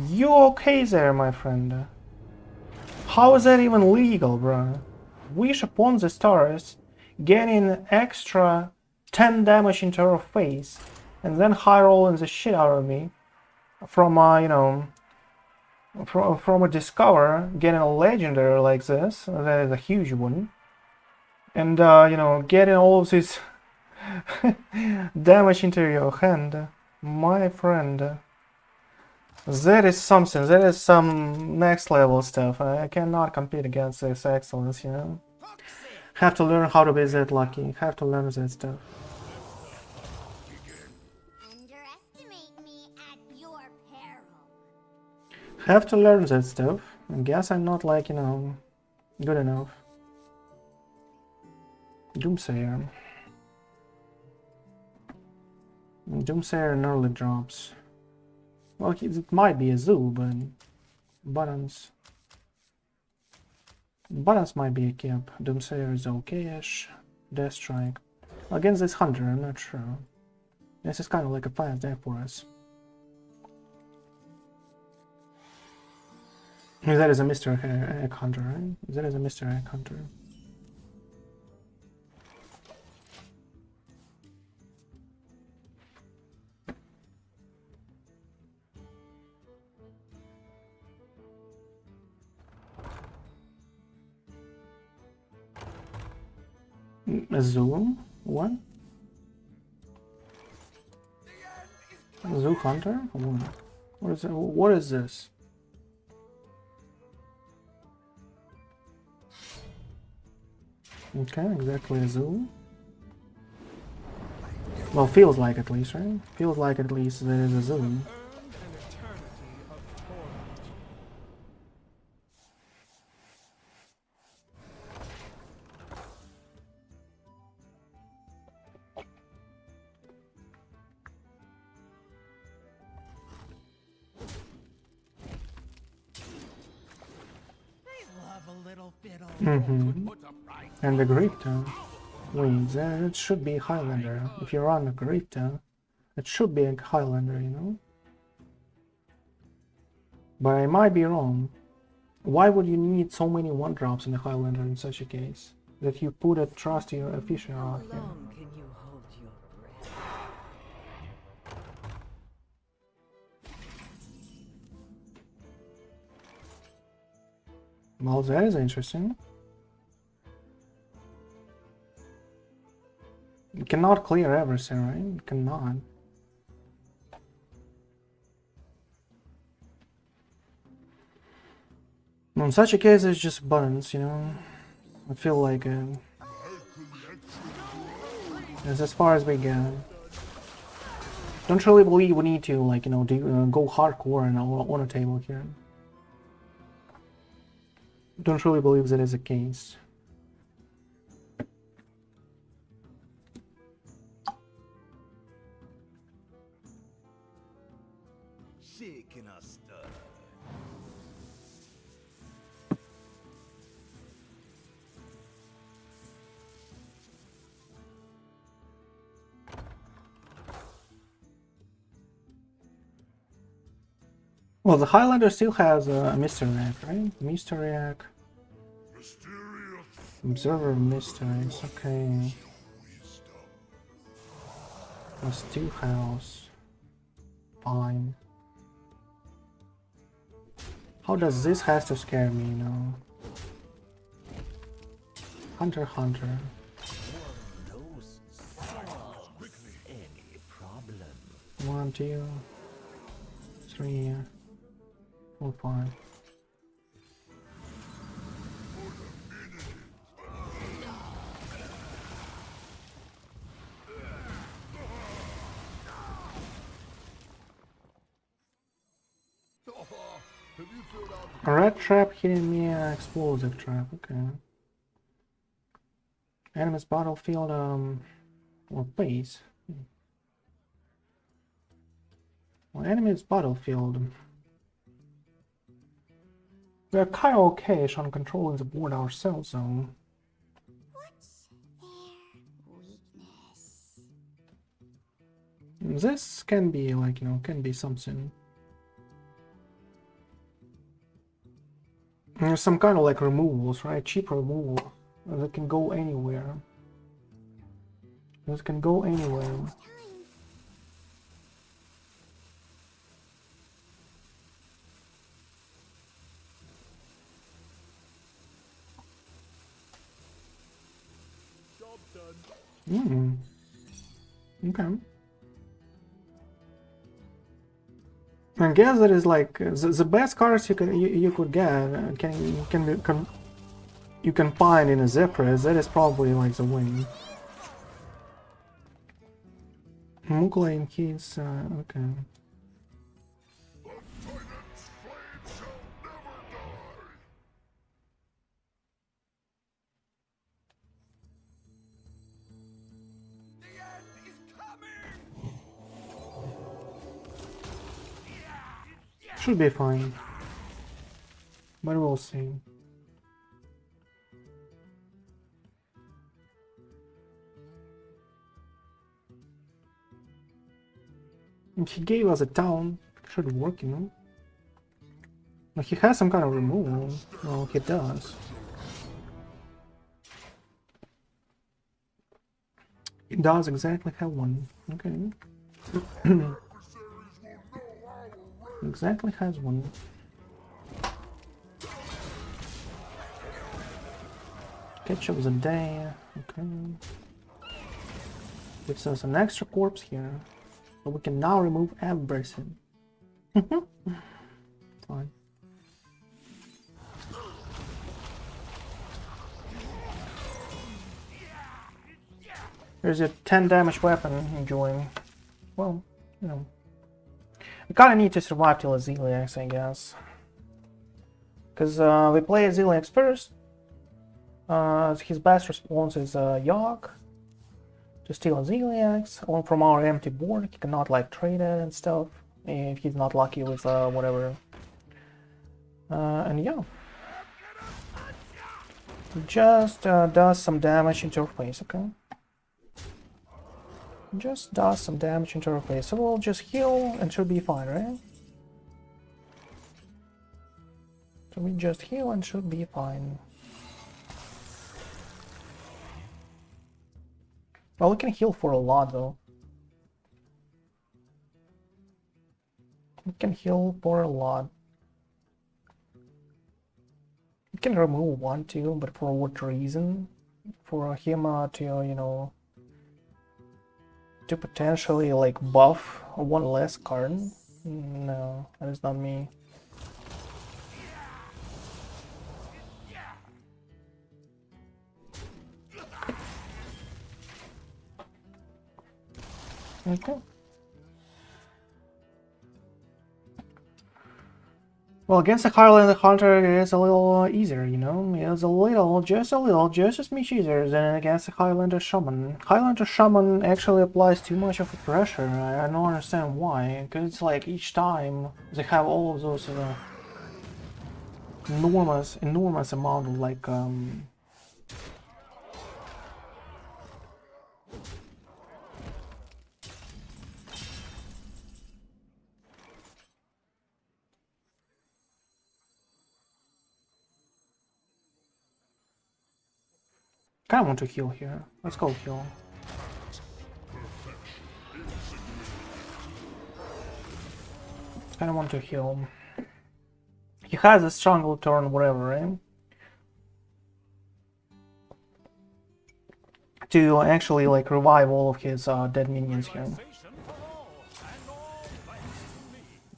You okay there, my friend? How is that even legal, bro? Wish upon the stars, getting extra 10 damage into her face, and then high rolling the shit out of me from you know, from a discover, getting a legendary like this. That is a huge one, and you know, getting all of this damage into your hand, my friend. That is something. That is some next level stuff. I cannot compete against this excellence, you know. Have to learn how to be that lucky. Have to learn that stuff. Underestimate me at your peril. Have to learn that stuff. I guess I'm not like, you know, good enough. Doomsayer. Doomsayer nearly drops. Well, it might be a zoo, but buttons. Buttons might be a cap. Doomsayer is okay-ish. Death Strike. Against this Hunter, I'm not sure. This is kind of like a fast deck for us. That is a Mr. Egg Hunter, right? That is a Mr. Egg Hunter. A zoo? What? Zoo Hunter? What is it? What is this? Okay, exactly a zoo. Well, feels like at least, right? Feels like at least there is a zoo. Earned an eternity of torment. I love a little fiddle. Mm-hmm. Put up right. And the Grifter. Wait, it should be Highlander. If you run a Grifter, it should be a Highlander, you know? But I might be wrong. Why would you need so many 1-drops in the Highlander in such a case? That you put a trust your official How out here. long can you hold your breath? Well, that is interesting. cannot clear everything, right? You cannot. In such a case, it's just buttons, you know. I feel like it's as far as we get. Don't really believe we need to, like, you know, go hardcore and on a table here. Don't really believe that is the case. Shaking a stud. Well, the Highlander still has a mystery act, right? Mystery act. Observer of mysteries, okay. A steel house. Fine. How does this has to scare me, you know? Hunter, Hunter. Any problem? 1, 2, 3, 4, 5. A red trap hitting me, an explosive trap, okay. Enemy's battlefield, or base. Well, enemy's battlefield. We are kind of okay-ish on controlling the board ourselves, though. What's their weakness? This can be, like, you know, can be something. There's some kind of, like, removals, right? Cheap removals that can go anywhere. This can go anywhere. Job done. Okay. I guess that is like the best cards you could get. You can find in a Zephyrus. That is probably like the win. Mugla in his okay. The end is coming. Should be fine. But we'll see. If he gave us a town, should work, you know. Like he has some kind of removal. Well, he does. He does exactly have one. Okay. Exactly has one. Ketchup's a day. Okay. Gives us an extra corpse here. So we can now remove everything. Fine. There's a 10 damage weapon enjoying. Well, you know. We kinda need to survive till a Zilliax, I guess. Because we play a Zilliax first. His best response is Yogg. To steal a Zilliax, or from our empty board. He cannot like trade it and stuff. If he's not lucky with whatever. And yeah. Just does some damage into our face, okay? Just does some damage into our face. So we'll just heal and should be fine, right? So we just heal and should be fine. Well, we can heal for a lot though. We can heal for a lot. We can remove one too, but for what reason? For him to, you know, to potentially like buff one less card? No, that is not me. Okay. Well, against the Highlander Hunter, it is a little easier, you know? It's a little, just a smidge easier than against the Highlander Shaman. Highlander Shaman actually applies too much of a pressure. I don't understand why. Because it's like each time they have all of those enormous amount of like kind of want to heal here. Let's go heal. Kind of want to heal. He has a strong turn, whatever, right? To actually like revive all of his dead minions here.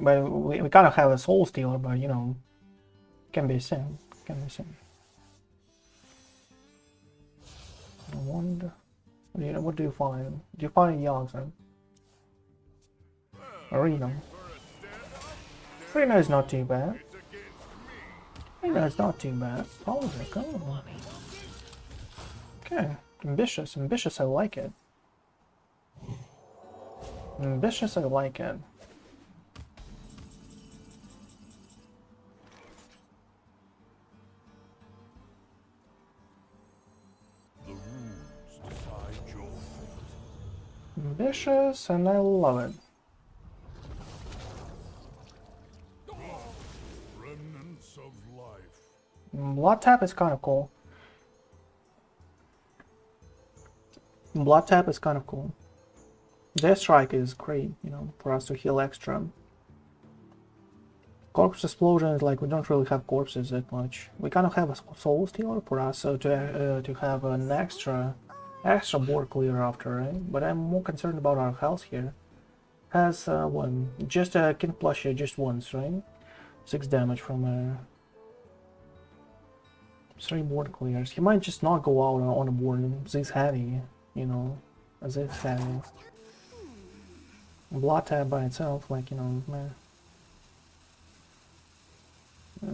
But we kind of have a soul stealer, but you know, can be a sin. Can be a sin. I wonder, what do you find? Do you find Yogg? Arena. Arena is not too bad. Arena is not too bad. Oh, there go. Okay, ambitious, ambitious. I like it. Ambitious. I like it. Ambitious, and I love it. Remnants of life. Blood tap is kind of cool. Blood tap is kind of cool. Death strike is great, you know, for us to heal extra. Corpse explosion is like we don't really have corpses that much. We kind of have a soul stealer for us to have an extra board clear after, right? But I'm more concerned about our health here. Has one, just can flush it just once, right? 6 damage from 3 board clears. He might just not go out on the board. This heavy, you know, as it's heavy. Blood tab by itself, like, you know, man.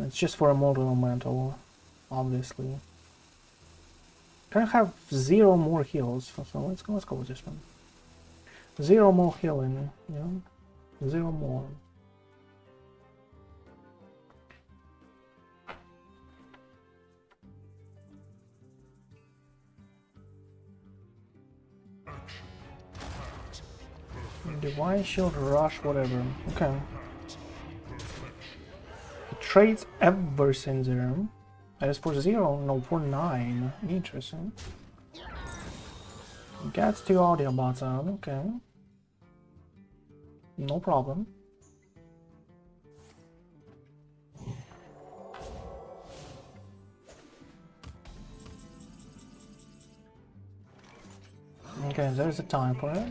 It's just for a mortal mental, obviously. Can I have 0 more heals? So let's go with this one. 0 more healing, you know? 0 more. Divine Shield, Rush, whatever. Okay. It trades everything there. That is for 0, no, for 9. Interesting. Gets 2 audio bots out, okay. No problem. Okay, there's a time for it.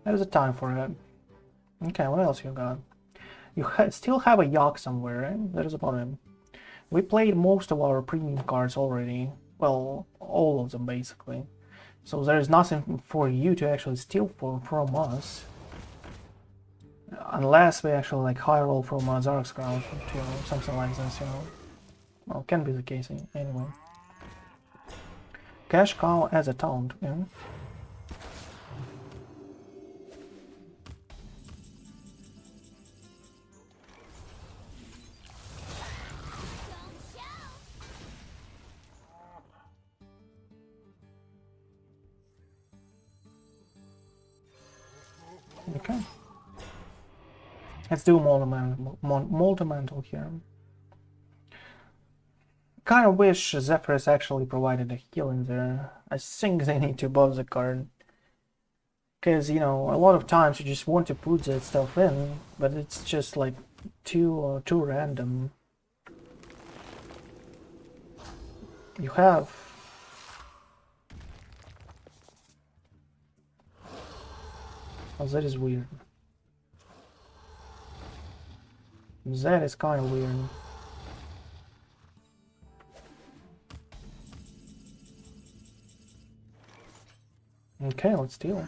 There's a time for it. Okay, what else you got? You still have a Yogg somewhere, right? That is about him. We played most of our premium cards already. Well, all of them basically. So there is nothing for you to actually steal from us. Unless we actually like high roll from Zark's ground to something like this, you know. Well, can be the case anyway. Cash cow as a taunt, yeah. Okay. Let's do multi-mantle here. Kind of wish Zephyrus actually provided a healing there. I think they need to buff the card. Because, you know, a lot of times you just want to put that stuff in, but it's just like too random. You have Oh, that is weird. That is kind of weird. Okay, let's deal.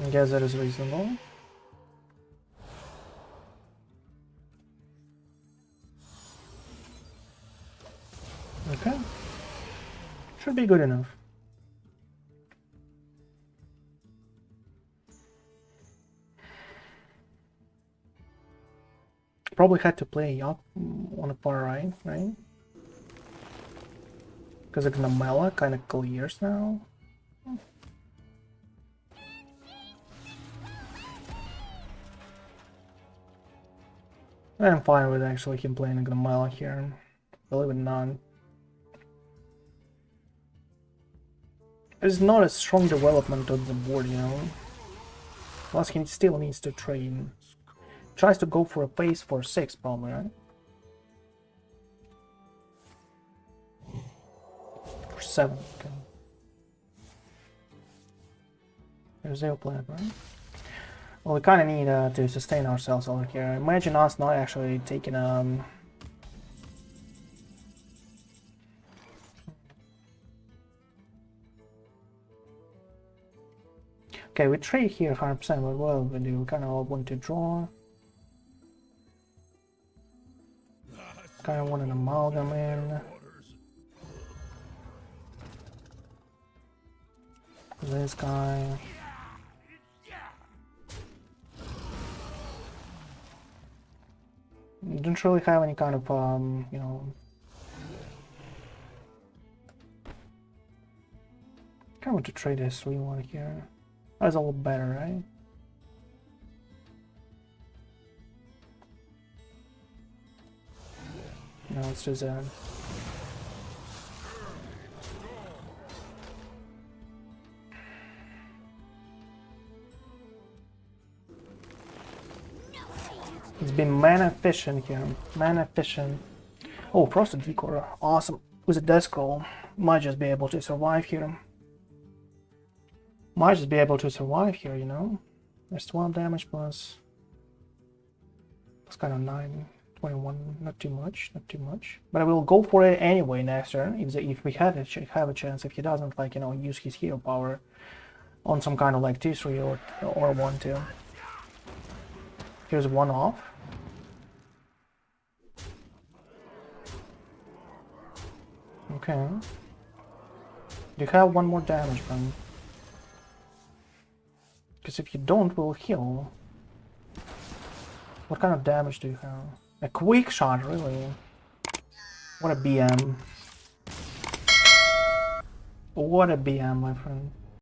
I guess that is reasonable. Okay. Should be good enough. Probably had to play up on the far right? Because the Gnamela kind of clears now. I'm fine with actually him playing a Gnamela here. Believe it or not. There's not a strong development on the board, you know. Plus he still needs to train. Tries to go for a phase for 6 probably, right? For 7, okay. There's 0 plan, right? Well, we kind of need to sustain ourselves over here. Imagine us not actually taking Okay, we trade here 100%, but what we do? We kind of want to draw. Kind of want an amalgam in. This guy. Don't really have any kind of, you know. Kind of want to trade this 3-1 here. That's a little better, right? No, let's do that. It's been mana efficient here. Mana efficient. Oh, Frosted Decor. Awesome. With a death scroll. Might just be able to survive here. Might just be able to survive here, you know? There's 12 damage plus. It's kind of 9. 21. Not too much. Not too much. But I will go for it anyway next turn. If we have a chance. If he doesn't, like, you know, use his hero power on some kind of like 2-3 or 1-2. Here's 1 off. Okay. Do you have 1 more damage, man? Because if you don't, we'll heal. What kind of damage do you have? A quick shot, really? What a BM. What a BM, my friend.